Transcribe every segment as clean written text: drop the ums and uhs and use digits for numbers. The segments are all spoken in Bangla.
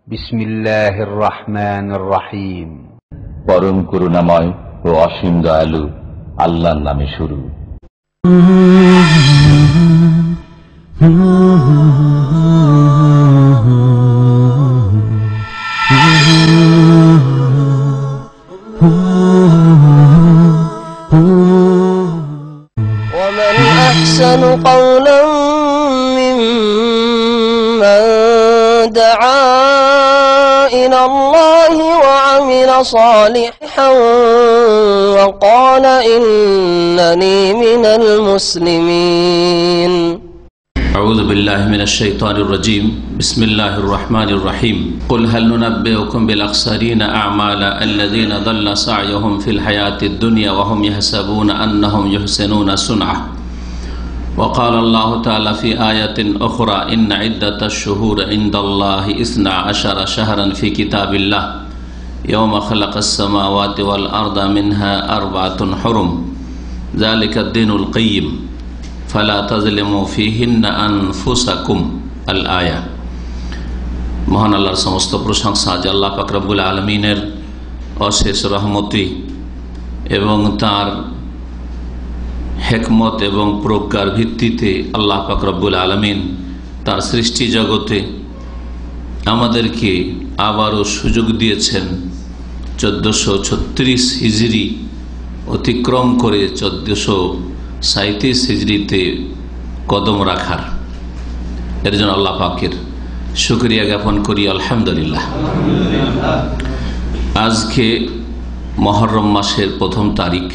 বিসমিল্লাহির রহমানির রহিম। পরম করুণাময় ও অসীম দয়ালু আল্লাহর নামে শুরু। ومن أحسن قولا ممن دعا إلى الله وعمل صالحا وقال إنني من المسلمين. أعوذ بالله من الشيطان الرجيم. بسم الله الرحمن الرحيم. قل هل ننبئكم بالأخسرين أعمالا الذين ضل سعيهم في الحياة الدنيا وهم يحسبون أنهم يحسنون صنعا. وقال الله تعالى في آية أخرى إن عدة الشهور عند الله 12 شهرا في كتاب الله يوم خلق السماوات والأرض منها 4 حرم ذلك الدين القيم ফালা তাজলিমু ফীহিন্না আনফুসাকুম আল আয়া। মহান আল্লাহর সমস্ত প্রশংসা যে আল্লাহ পাক রব্বুল আলামিনের অশেষ রহমতি এবং তার হিকমত এবং প্রজ্ঞার ভিত্তিতে আল্লাহ পাক রব্বুল আলামিন তার সৃষ্টি জগতে আমাদেরকে আবারও সুযোগ দিয়েছেন 1436 হিজরি অতিক্রম করে 1437 হিজরিতে কদম রাখার। এর জন্য আল্লাহ পাকের শুকরিয়া জ্ঞাপন করি, আলহামদুলিল্লাহ। আজকে মুহররম মাসের 1ম তারিখ,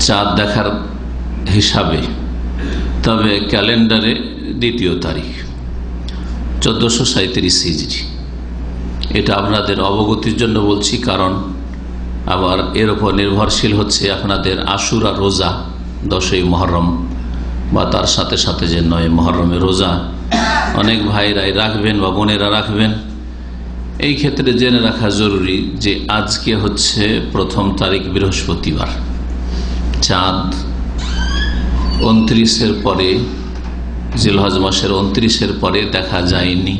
চাঁদ দেখার হিসাবে, তবে ক্যালেন্ডারে 2 তারিখ 1437 হিজরি। এটা আপনাদের অবগতির জন্য বলছি, কারণ আবার এর উপর নির্ভরশীল হচ্ছে আপনাদের আশুরা রোজা 10ই মুহররম বা তার সাথে সাথে যে 9 মুহররমের রোজা অনেক ভাইরাই রাখবেন বা বোনেরা রাখবেন। এই ক্ষেত্রে জেনে রাখা জরুরি যে আজকে হচ্ছে 1ম তারিখ, বৃহস্পতিবার। চাঁদ 29-এর পরে, জিলহজ মাসের 29-এর পরে দেখা যায়নি,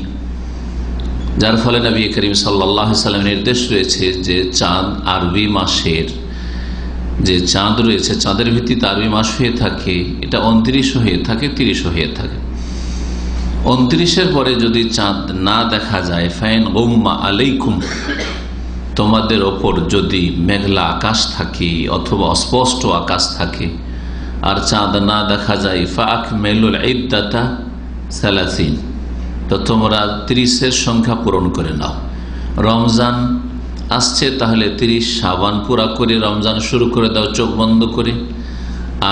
যার ফলে নবী করিম সাল্লাল্লাহু আলাইহি ওয়াসাল্লামের নির্দেশ রয়েছে যে চাঁদ আরবি মাসের যে চাঁদ রয়েছে, চাঁদের ভিত্তিতে আরবি মাস হয়ে থাকে, এটা 29 হয়ে থাকে, 30 হয়ে থাকে। 29-এর পরে যদি চাঁদ না দেখা যায়, ফাইন গুম্মা আলাইকুম, তোমাদের ওপর যদি মেঘলা আকাশ থাকে অথবা অস্পষ্ট আকাশ থাকে আর চাঁদ না দেখা যায়, ফাআকমিলুল ইদ্দাতা 30, তো তোমরা 30-এর সংখ্যা পূরণ করে নাও। রমজান আসছে, তাহলে 30 শাবান পুরা করে রমজান শুরু করে দাও চোখ বন্ধ করে।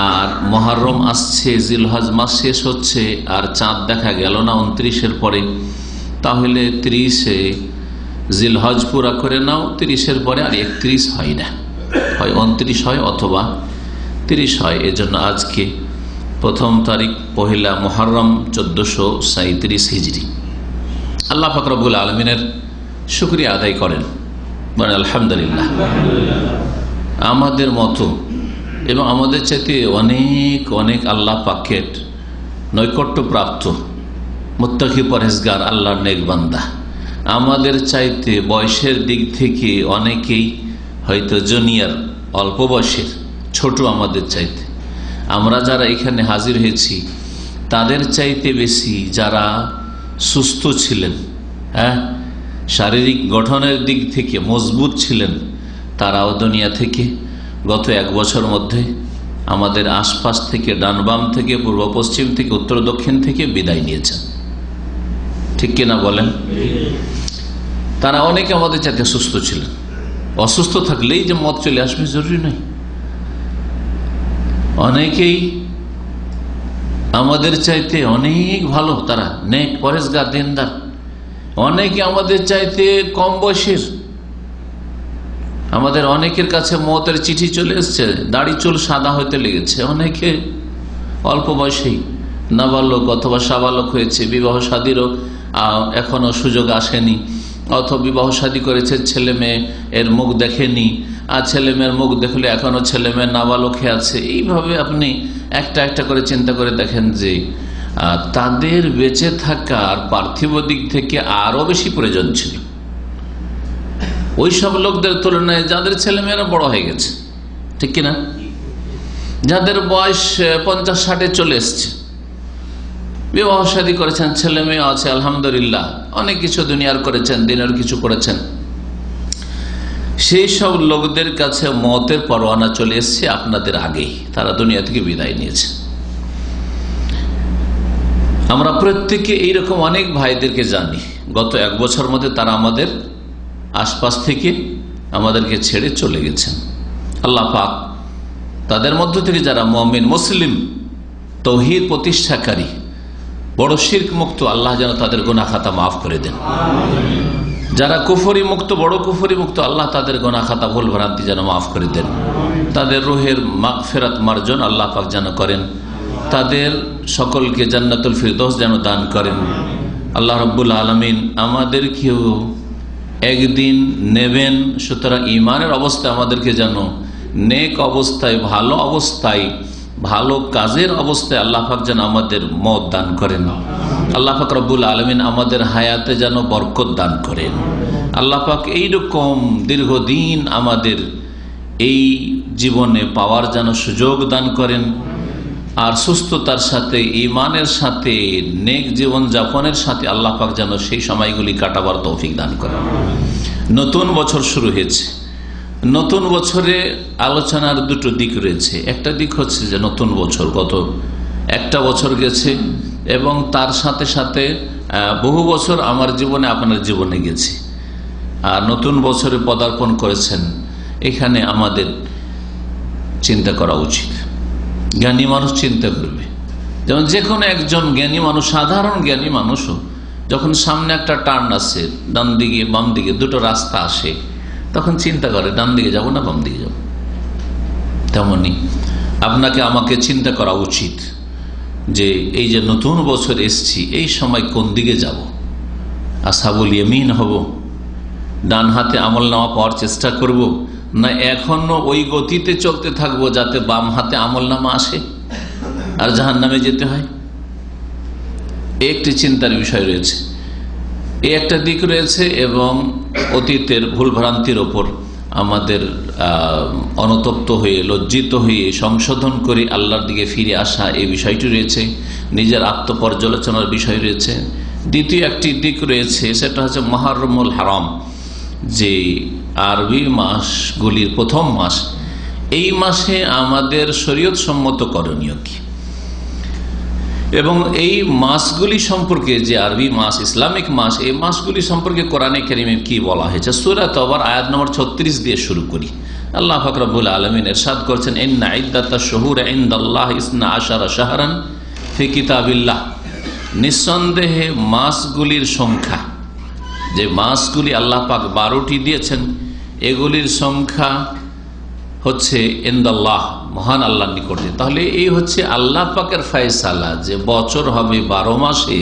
আর মুহররম আসছে, জিলহজ মাস শেষ হচ্ছে আর চাঁদ দেখা গেল না 29-এর পরে, তাহলে 30-এ জিলহজ পুরা করে নাও। 30-এর পরে আর 31 হয় না, হয় 29 হয় অথবা 30 হয়। এজন্য আজকে 1ম তারিখ, পহেলা মুহররম 1437 হিজরি। আল্লাহ পাক রব্বুল আলামিনের শুকরিয়া আদায় করেন, মানে আলহামদুলিল্লাহ। আমাদের মতো এবং আমাদের চাইতে অনেক অনেক আল্লাহ পাকের নৈকট্য প্রাপ্ত মুত্তাকি পরহেজগার আল্লাহর নেক বান্দা, আমাদের চাইতে বয়সের দিক থেকে অনেকেই হয়তো জুনিয়র, অল্প বয়সের, ছোট আমাদের চাইতে। আমরা যারা এখানে হাজির হয়েছি তাদের চাইতে বেশি যারা সুস্থ ছিলেন, শারীরিক গঠনের দিক থেকে মজবুত ছিলেন, তারাও দুনিয়া থেকে গত 1 বছর মধ্যে আমাদের আশপাশ থেকে, ডান বাম থেকে, পূর্ব পশ্চিম থেকে, উত্তর দক্ষিণ থেকে বিদায় নিয়েছেন। ঠিক কিনা বলেন? তারা অনেকে আমাদের চাইতে সুস্থ ছিলেন। অসুস্থ থাকলেই যে মত চলে আসবে জরুরি নয়। অনেকেই আমাদের চাইতে অনেক ভালো, তারা নেক পরেজগার দিনদার। অনেকে আমাদের চাইতে কম বয়সের, আমাদের অনেকের কাছে মতের চিঠি চলে এসছে, দাড়ি চুল সাদা হইতে লেগেছে। অনেকে অল্প বয়সেই নাবালক অথবা সাবালক হয়েছে, বিবাহ শাদীরও এখনো সুযোগ আসেনি, অথবা বিবাহ শাদী করেছে, ছেলে মেয়ে এর মুখ দেখেনি, আর ছেলে মেয়ের মুখ দেখলে এখনো ছেলে মেয়ে নাবালক হয়ে আছে। এইভাবে আপনি একটা একটা করে চিন্তা করে দেখেন যে তাদের বেঁচে থাকার পার্থিব দিক থেকে আরো বেশি প্রয়োজন ছিল ওই সব লোকদের তুলনায় যাদের ছেলেমেয়েরা বড় হয়ে গেছে, ঠিক কিনা, যাদের বয়স 50-60 চলে এসছে, বিবাহ শাদী করেছেন, ছেলে মেয়ে আছে আলহামদুলিল্লাহ, অনেক কিছু দুনিয়ার করেছেন, দিনের কিছু করেছেন, সেই সব লোকদের কাছে মতের পরোয়ানা চলে এসছে আপনাদের আগেই, তারা দুনিয়া থেকে বিদায় নিয়েছে। আমরা প্রত্যেকে এইরকম অনেক ভাইদেরকে জানি, গত 1 বছর মধ্যে তারা আমাদের আশপাশ থেকে আমাদেরকে ছেড়ে চলে গেছেন। আল্লাহ পাক তাদের মধ্য থেকে যারা মুমিন মুসলিম তৌহিদ প্রতিষ্ঠাকারী বড় শিরক মুক্ত, আল্লাহ যেন তাদের গুনাহ খাতা মাফ করে দেন। যারা কুফরি মুক্ত, বড় কুফরি মুক্ত, আল্লাহ তাদের গুনাহ খাতা ভুল ভ্রান্তি যেন মাফ করে দেন। তাদের রুহের মাগফিরাত মার্জন আল্লাহ পাক যেন করেন, তাদের সকলকে জান্নাতুল ফিরদৌস যেন দান করেন। আল্লাহ রাব্বুল আলামিন আমাদেরকেও একদিন নেবেন, সুতরাং ঈমানের অবস্থায় আমাদেরকে যেন নেক অবস্থায়, ভালো অবস্থায়, ভালো কাজের অবস্থায় আল্লাহ পাক যেন আমাদের মত দান করেন। আল্লাহ পাক রব্বুল আলামিন আমাদের হায়াতে যেন বরকত দান করেন। আল্লাহ পাক এইরকম দীর্ঘদিন আমাদের এই জীবনে পাওয়ার যেন সুযোগ দান করেন, আর সুস্থতার সাথে, ঈমানের সাথে, নেক জীবন যাপনের সাথে আল্লাহ পাক যেন সেই সময়গুলি কাটাবার তৌফিক দান করেন। নতুন বছর শুরু হয়েছে, নতুন বছরে আলোচনার 2টো দিক রয়েছে। একটা দিক হচ্ছে যে নতুন বছর, গত একটা বছর গেছে এবং তার সাথে সাথে বহু বছর আমার জীবনে আপনার জীবনে গেছে, আর নতুন বছরে পদার্পণ করেছেন। এখানে আমাদের চিন্তা করা উচিত। জ্ঞানী মানুষ চিন্তা করবে, যেমন যে কোনো একজন জ্ঞানী মানুষ, সাধারণ জ্ঞানী মানুষও যখন সামনে একটা টার্ন আসে, ডান দিকে বাম দিকে 2টো রাস্তা আসে, তখন চিন্তা করে ডান দিকে যাব না বাম দিকে যাব। তেমনি আপনাকে আমাকে চিন্তা করা উচিত যে এই যে নতুন বছর এসছি, এই সময় কোন দিকে যাব। আসহাবুল ইয়ামিন হব, ডান হাতে আমলনামা পাওয়ার চেষ্টা করব, না এখনো ওই গতিতে চলতে থাকবো যাতে বাম হাতে আমলনামা আসে আর জাহান্নামে যেতে হয়। একটি চিন্তার বিষয় রয়েছে, এই একটা দিক রয়েছে। এবং অতীতের ভুল ভ্রান্তির ওপর আমাদের অনুতপ্ত হয়ে, লজ্জিত হয়ে সংশোধন করে আল্লাহর দিকে ফিরে আসা, এই বিষয়টি রয়েছে। নিজের আত্মপর্যালোচনার বিষয় রয়েছে। দ্বিতীয় একটি দিক রয়েছে, সেটা হচ্ছে মুহররমুল হারাম, যে আরবি মাসগুলির প্রথম মাস। এই মাসে আমাদের শরীয়ত সম্মত করণীয় কি, এবং এই মাসগুলি সম্পর্কে, যে আরবি মাস, ইসলামিক মাস, এই মাসগুলি সম্পর্কে কোরআনে কারিমে কি বলা হয়েছে। সূরা তাওবার আয়াত নম্বর 36 দিয়ে শুরু করি। আল্লাহ পাক রব্বুল আলামিন ইরশাদ করছেন, ইন্না ইদ্দাতাশ শুহুরি ইনদাল্লাহি 12 শাহরান ফি কিতাবিল্লাহ। নিঃসন্দেহে মাসগুলির সংখ্যা, যে মাসগুলি আল্লাহ পাক 12টি দিয়েছেন, এগুলির সংখ্যা হচ্ছে ইনদাল্লাহ, মহান আল্লাহর নিকটে। তাহলে এই হচ্ছে আল্লাহ পাকের ফয়সালা যে বছর হবে 12 মাসে,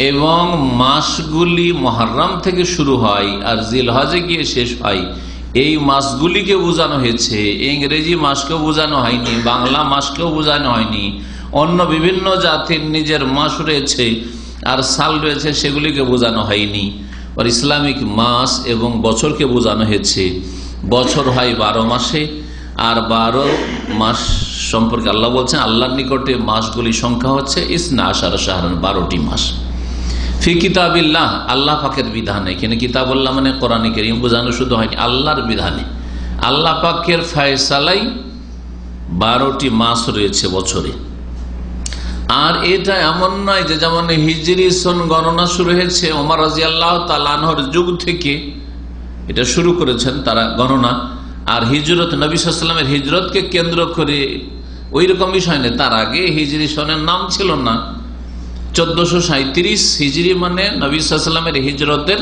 এবং মাসগুলি মুহররম থেকে শুরু হয় আর জিলহজে গিয়ে শেষ হয়। এই মাসগুলিকে বোঝানো হয়েছে, ইংরেজি মাসকেও বোঝানো হয়নি, বাংলা মাসকেও বোঝানো হয়নি। অন্য বিভিন্ন জাতির নিজের মাস রয়েছে আর সাল রয়েছে, সেগুলিকে বোঝানো হয়নি। আর ইসলামিক মাস এবং বছরকে বোঝানো হয়েছে। বছর হয় 12 মাসে, আর 12 মাস সম্পর্কে আল্লাহ বলছেন আল্লাহর নিকটে মাসগুলির সংখ্যা হচ্ছে 12 শাহরান, 12টি মাস। ফি কিতাবিল্লাহ, আল্লাহ পাকের বিধানে। এখানে কিতাবুল্লাহ মানে কোরআনে কারীম বোঝানো শুধু হয়নি, আল্লাহর বিধানে, আল্লাহ পাকের ফয়সালাই 12টি মাস রয়েছে বছরে। আর এটা এমন নয় যে যেমন হিজরি সন গণনা শুরু হয়েছে ওমর রাদিয়াল্লাহু তাআলা আনহুর যুগ থেকে, এটা শুরু করেছেন তারা গণনা। আর হিজরত, নবী সাল্লাল্লাহু আলাইহি ওয়াসাল্লামের হিজরতকে কেন্দ্র করে ওই রকম বিষয় নেই। তার আগে হিজরি সনের নাম ছিল না। 1437 হিজরি মানে নবী সাল্লাল্লাহু আলাইহি ওয়াসাল্লামের হিজরতের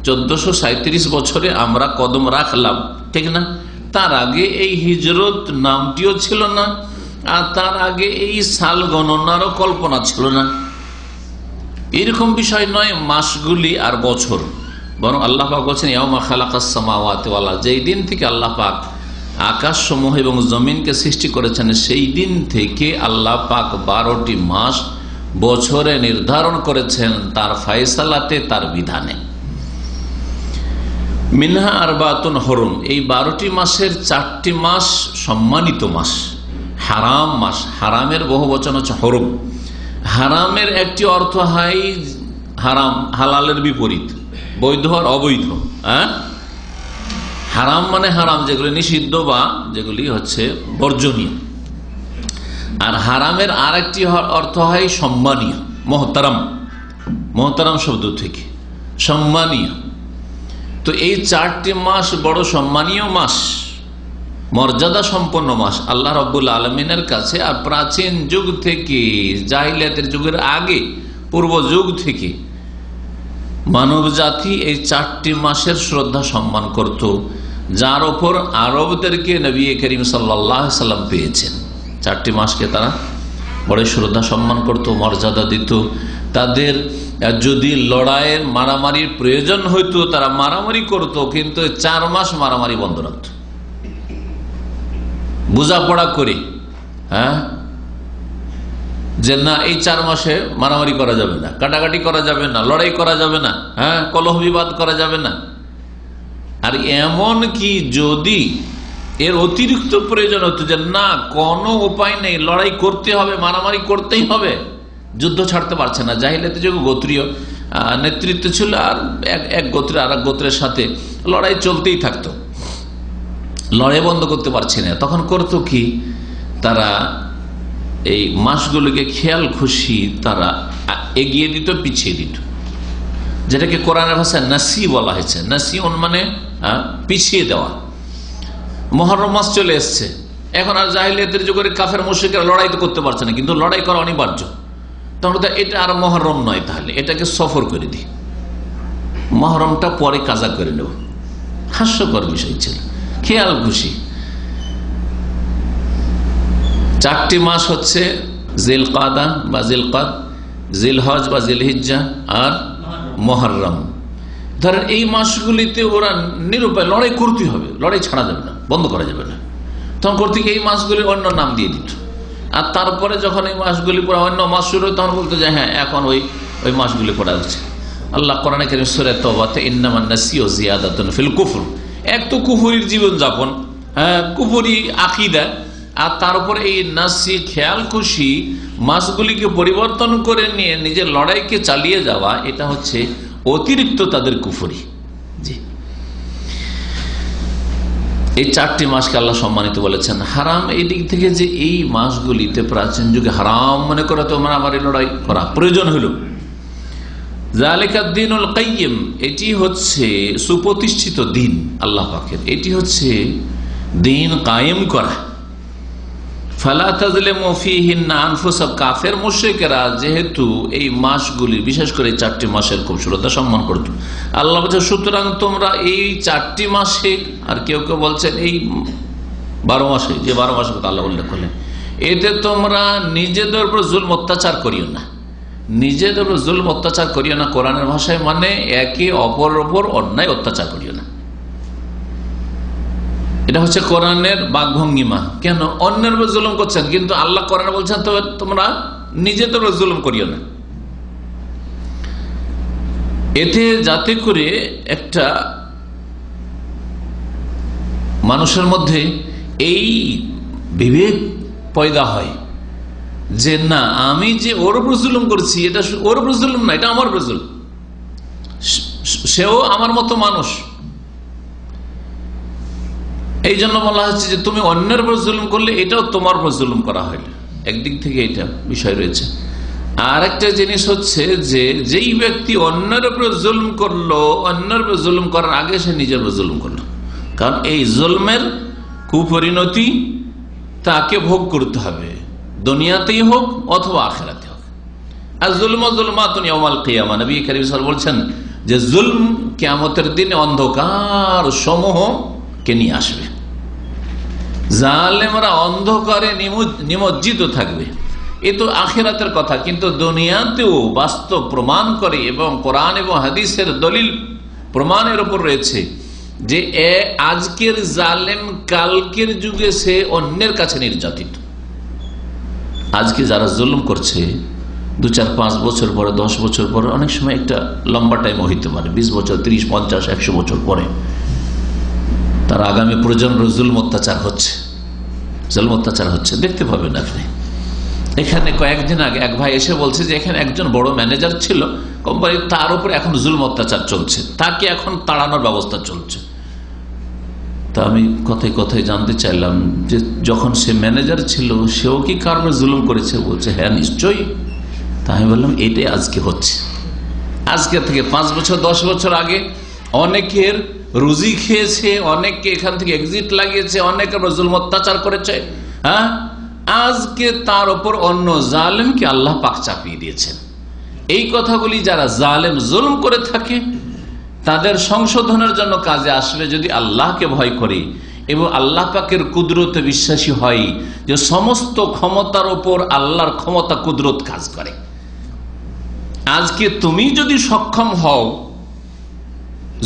1437 বছরে আমরা কদম রাখলাম, ঠিক না? তার আগে এই হিজরত নামটিও ছিল না, আর তার আগে এই সাল গণনারও কল্পনা ছিল না। এরকম বিষয় নয় মাসগুলি আর বছর, বরং আল্লাহ পাক বলছেন ইয়াউমা খালাকাস সামাওয়াতি ওয়াল আরদ, যেই দিন থেকে আল্লাহ পাক আকাশসমূহ এবং জমিনকে সৃষ্টি করেছেন, সেই দিন থেকে আল্লাহ পাক 12টি মাস বছরে নির্ধারণ করেছেন তার ফায়সালাতে, তার বিধানে। মিনহা আরবাতুন হরম, এই 12টি মাসের 4টি মাস সম্মানিত মাস, হারাম মাস। হারামের বহু বচন হচ্ছে হরম। হারামের একটি অর্থ হয় হারাম, হালালের বিপরীত, বৈধ আর অবৈধ। হারাম মানে হারাম, যেগুলি নিষিদ্ধ বা যেগুলি হচ্ছে বর্জনীয়। আর হারামের আর একটি অর্থ হয় সম্মানীয়, মোহতারাম। মোহতারাম শব্দ থেকে সম্মানীয়। তো এই 4টি মাস বড় সম্মানীয় মাস, মর্যাদা সম্পন্ন মাস আল্লাহ রাব্বুল আলামিনের কাছে। আর প্রাচীন যুগ থেকে, জাহিলিয়াতের যুগের আগে, পূর্ব যুগ থেকে মানব জাতি এই 4টি মাসের শ্রদ্ধা সম্মান করত, যার ওপর আরবদেরকে নবী করিম সাল্লাল্লাহু আলাইহি সাল্লাম পেয়েছেন। 4টি মাসকে তারা বড় শ্রদ্ধা সম্মান করত, মর্যাদা দিত। তাদের যদি লড়াইয়ের মারামারির প্রয়োজন হইতো তারা মারামারি করত, কিন্তু 4 মাস মারামারি বন্ধ রাখত, বোঝাপড়া করে। যে না, এই 4 মাসে মারামারি করা যাবে না, কাটাকাটি করা যাবে না, লড়াই করা যাবে না, কলহ বিবাদ করা যাবে না। আর এমন কি যদি এর অতিরিক্ত প্রয়োজন হতো যে না, কোনো উপায় নেই, লড়াই করতে হবে, মারামারি করতেই হবে, যুদ্ধ ছাড়তে পারছে না। জাহিলিয়াতের যুগে গোত্রীয় নেতৃত্ব ছিল, আর এক গোত্রে আর এক গোত্রের সাথে লড়াই চলতেই থাকতো, লড়াই বন্ধ করতে পারছে না। তখন করতো কি, তারা এই মাসগুলোকে খেয়াল খুশি তারা এগিয়ে দিত, পিছিয়ে দিত, যেটাকে কোরআনের ভাষায় নাসি বলা হয়েছে। নাসিউন মানে পিছিয়ে দেওয়া। মুহররম মাস চলে এসছে, এখন আর জাহিলিয়াতের যুগের কাফের মুশরিকরা লড়াই তো করতে পারছে না, কিন্তু লড়াই করা অনিবার্য। তখন এটা আর মুহররম নয়, তাহলে এটাকে সফর করে দিই, মুহররমটা পরে কাজা করে নেব। হাস্যকর বিষয় ছিল, খেয়াল খুশি। 4টি মাস হচ্ছে জিলকাদা বা জিলকাদ, জিলহজ বা জিলহিজ্জা, আর মুহররম। ধরেন এই মাসগুলিতে ওরা নিরুপায় লড়াই করতে হবে, লড়াই ছাড়া যাবে না, বন্ধ করা যাবে না। তখন করতে এই মাসগুলির অন্য নাম দিয়ে দিত। আর তারপরে যখন এই মাসগুলি পড়া অন্য মাস শুরু হয়, তখন বলতো যে হ্যাঁ, এখন ওই মাসগুলি পড়া হচ্ছে। আল্লাহ কোরআনে কারীম সূরা তাওবাতে ইন্নামান নাসিউ জিয়াদাতুন ফিল কুফর, এক তো কুফরির জীবনযাপন, কুফরি আকীদা, আর তার উপরে এই নাসি খেয়াল খুশি মাসগুলিকে পরিবর্তন করে নিয়ে নিজের লড়াইকে চালিয়ে যাওয়া, এটা হচ্ছে অতিরিক্ত তাদের কুফরি। জি, এই 4টি মাসকে আল্লাহ সম্মানিত বলেছেন। হারাম এই দিক থেকে যে এই মাসগুলিতে প্রাচীন যুগে হারাম মনে করে তো মারামারি লড়াই করা প্রয়োজন হলো। যালিকা দ্বীনুল কাইয়্যিম, এটি হচ্ছে সুপ্রতিষ্ঠিত দিন আল্লাহ পাকের, এটি হচ্ছে দিন কায়েম করা। ফালা তাযলিমু ফীহিন্না আনফুসাকুম, কাফের মুশরিকেরা যেহেতু এই মাসগুলি, বিশেষ করে 4টি মাসের খুব শ্রদ্ধা সম্মান করত, আল্লাহ বলছে সুতরাং তোমরা এই 4টি মাসে, আর কেউ কেউ বলছেন এই 12 মাসে, যে 12 মাসের কথা আল্লাহ উল্লেখ করলেন, এতে তোমরা নিজেদের উপর জুলম অত্যাচার করিও না। নিজেদের উপর জুলম অত্যাচার করিও না কোরআনের ভাষায় মানে একে অপরের উপর অন্যায় অত্যাচার করিও না। এটা হচ্ছে কোরআনের বাকভঙ্গিমা। কেন অন্যের উপর জুলুম করছেন, কিন্তু আল্লাহ কোরআনে বলছেন তো তোমরা নিজেদের উপর জুলুম করিও না। এতে যাতে করে একটা মানুষের মধ্যে এই বিবেক পয়দা হয় যে না, আমি যে ওর উপর জুলুম করছি, এটা ওর উপর জুলুম না, এটা আমার উপর জুলুম, সেও আমার মতো মানুষ। এই জন্য বলা হচ্ছে যে তুমি অন্যের উপর জুলুম করলে এটাও তোমার উপর জুলুম করা হইল। একদিক থেকে এটা বিষয় রয়েছে। আর একটা জিনিস হচ্ছে যে যেই ব্যক্তি অন্যের উপর জুলুম করলো, অন্যের উপর জুলুম করার আগে সে নিজের উপর জুলুম করলো, কারণ এই জুলমের কুপরিণতি তাকে ভোগ করতে হবে, দুনিয়াতেই হোক অথবা আখিরাতে হোক। আর জুলম জুলমাতুন ইয়াউমাল কিয়ামা, নবী কারীম সাল্লাল্লাহু আলাইহি ওয়াসাল্লাম বলছেন যে জুলম কিয়ামতের দিনে অন্ধকার সমূহকে নিয়ে আসবে। জালেমরা অন্ধকারে নিমজ্জিত থাকবে। এ তো আখিরাতের কথা, কিন্তু দুনিয়াতেও বাস্তব প্রমাণ করে এবং কোরআন এবং হাদিসের দলিল প্রমাণের উপর রয়েছে যে আজকের জালেম কালকের যুগে সে অন্যের কাছে নির্যাতিত। আজকে যারা জুলুম করছে 2, 4, 5 বছর পরে, 10 বছর পরে, অনেক সময় একটা লম্বা টাইম হইতে পারে, 20 বছর, 30, 50, 100 বছর পরে তার আগামী প্রজন্মের জুলম অত্যাচার হচ্ছে, দেখতে পাবেন আপনি। এখানে কয়েকদিন আগে এক ভাই এসে বলছে যে এখানে একজন বড় ম্যানেজার ছিল কোম্পানি, তার উপর এখন জুলম অত্যাচার চলছে, তাকে এখন তাড়ানোর ব্যবস্থা চলছে। তা আমি কথায় কথায় জানতে চাইলাম যে যখন সে ম্যানেজার ছিল সেও কি কারণে জুলুম করেছে? বলছে হ্যাঁ নিশ্চয়ই। তা আমি বললাম এটাই আজকে হচ্ছে। আজকে থেকে 5 বছর 10 বছর আগে অনেকের রুজি খেয়েছে, অনেককে এখান থেকে এক্সিট লাগিয়েছে, অনেকের জুলম অত্যাচার করেছে। হ্যাঁ, আজকে তার উপর অন্য জালেমকে আল্লাহ পাক চাপিয়ে দিয়েছেন। এই কথাগুলি যারা জালেম জুলম করে থাকে তাদের সংশোধনের জন্য কাজে আসবে যদি আল্লাহকে ভয় করি এবং আল্লাহ পাকের কুদরতে বিশ্বাসী হয় যে সমস্ত ক্ষমতার উপর আল্লাহর ক্ষমতা কুদরত কাজ করে। আজকে তুমি যদি সক্ষম হও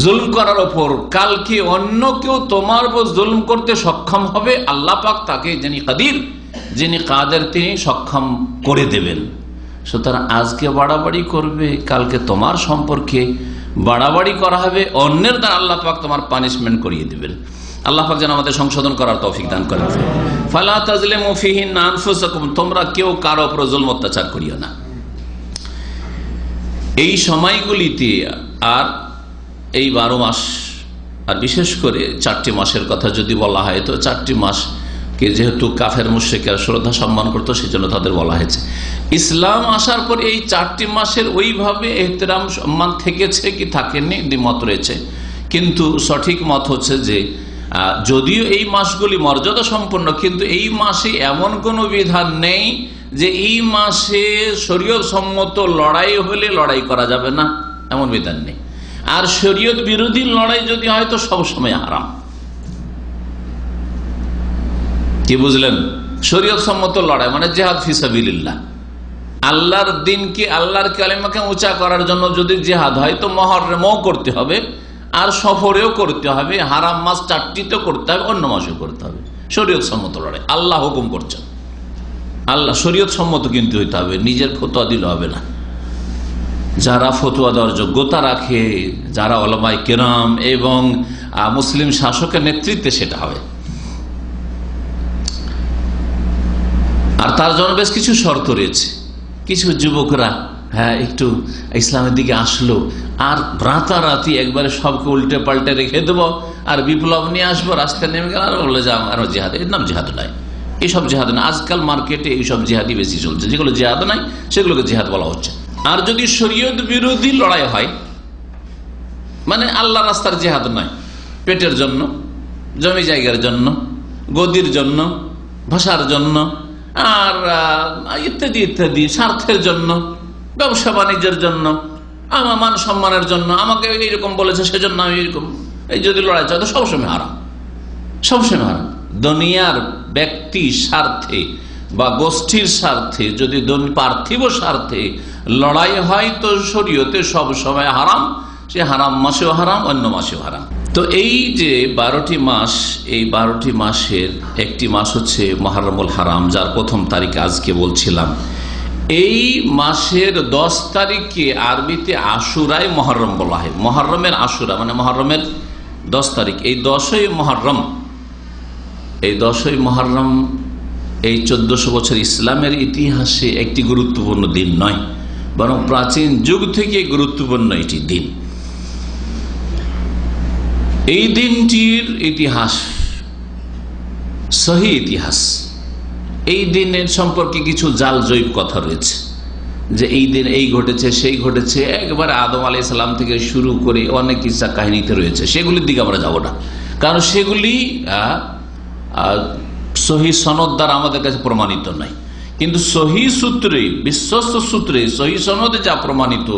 জুলম করার ওপর, কালকে অন্য কেউ তোমার উপর জুলম করতে সক্ষম হবে, আল্লাহ পাক তাকে যিনি কাদির, যিনি কাদের, তিনি সক্ষম করে দেবেন। সুতরাং আজকে বাড়াবাড়ি করবে, কালকে তোমার সম্পর্কে বাড়াবাড়ি করা হবে, অন্যের দ্বারা আল্লাহ পাক তোমার পানিশমেন্ট করিয়ে দিবেন। আল্লাহ পাক যেন আমাদের সংশোধন করার তৌফিক দান করেন। ফালা তাজলিমু ফিহিন্না আনফুসাকুম, তোমরা কেউ কারো উপর জুলম অত্যাচার করিও না। এই সময়গুলিতে আর এই 12 মাস, আর বিশেষ করে 4টি মাসের কথা যদি বলা হয় তো 4টি মাসকে যেহেতু কাফের মুশরিকরা শ্রদ্ধা সম্মান করতো সেজন্য তাদের বলা হয়েছে। ইসলাম আসার পর এই 4টি মাসের ওইভাবে এহতেরাম সম্মান থেকেছে কি থাকেনি দ্বিমত রয়েছে, কিন্তু সঠিক মত হচ্ছে যে যদিও এই মাসগুলি মর্যাদা সম্পন্ন, কিন্তু এই মাসে এমন কোনো বিধান নেই যে এই মাসে শরীয়ত সম্মত লড়াই হলে লড়াই করা যাবে না, এমন বিধান নেই। আর শরীয়ত বিরোধী লড়াই যদি হয় তো সবসময় হারাম। কি বুঝলেন? শরীয়ত সম্মত লড়াই মানে জিহাদ ফি সাবিলিল্লাহ, আল্লাহর দিনকে, আল্লাহর কালিমাকে উঁচা করার জন্য যদি জিহাদ হয় তো মুহররমেও করতে হবে আর সফরেও করতে হবে, হারাম মাস 4টিতেও করতে হবে, অন্য মাসেও করতে হবে। শরীয়ত সম্মত লড়াই, আল্লাহ হুকুম করছেন, আল্লাহ শরীয়ত সম্মত কিন্তু হইতে হবে, নিজের ফতোয়া দিলে হবে না। যারা ফতোয়া দেওয়ার যোগ্যতা রাখে, যারা উলামায়ে কেরাম এবং মুসলিম শাসকের নেতৃত্বে, সেটা হবে। আর তার জন্য বেশ কিছু শর্ত রয়েছে। কিছু যুবকরা একটু ইসলামের দিকে আসলো আর রাতারাতি একবারে সবকে উল্টে পাল্টে রেখে দেবো আর বিপ্লব নিয়ে আসবো, রাস্তায় নেমে গেল আর বলে যে আমার জিহাদ, এর নাম জিহাদ নয়, এইসব জিহাদ না। আজকাল মার্কেটে এইসব জিহাদই বেশি চলছে, যেগুলো জিহাদ নাই সেগুলোকে জিহাদ বলা হচ্ছে। আর যদি শরীয়ত বিরোধী লড়াই হয়, মানে আল্লাহ রাস্তার জিহাদ নয়, পেটের জন্য, জমি জায়গার জন্য, গদির জন্য, ভাষার জন্য আর ইত্যাদি ইত্যাদি, স্বার্থের জন্য, ব্যবসা বাণিজ্যের জন্য, আমার মান সম্মানের জন্য, আমাকে এইরকম বলেছে সেজন্য আমি এরকম, এই যদি লড়াই চলে তো সবসময় হারাম, সবসময় হারাম। দুনিয়ার ব্যক্তি স্বার্থে বা গোষ্ঠীর স্বার্থে, যদি পার্থিব স্বার্থে লড়াই হয় তো শরীয়তে সব সময় হারাম, সে হারাম মাসেও হারাম, অন্য মাসেও হারাম। তো এই যে 12টি মাস, এই 12টি মাসের একটি মাস হচ্ছে মুহররমুল হারাম, যার 1ম তারিখ আজকে বলছিলাম। এই মাসের 10 তারিখকে আরবিতে আশুরায় মুহররম বলা হয়। মুহররমের আশুরা মানে মুহররমের 10 তারিখ। এই 10ই মুহররম, এই 10ই মুহররম এই 1400 বছর ইসলামের ইতিহাসে একটি গুরুত্বপূর্ণ দিন নয়, বরং প্রাচীন যুগ থেকে গুরুত্বপূর্ণ এটি দিন। এই দিনটির ইতিহাস সহি ইতিহাস। এই দিনের সম্পর্কে কিছু জাল জৈব কথা রয়েছে যে এই দিন এই ঘটেছে সেই ঘটেছে, একবার আদম আলাইহিস সালাম থেকে শুরু করে অনেক কিসসা কাহিনীতে রয়েছে, সেগুলির দিকে আমরা যাব না, কারণ সেগুলি সহি সনদ দ্বারা আমাদের কাছে প্রমাণিত নয়। কিন্তু সহি সূত্রে, বিশ্বস্ত সূত্রে, সহি সনদে যা প্রমাণিত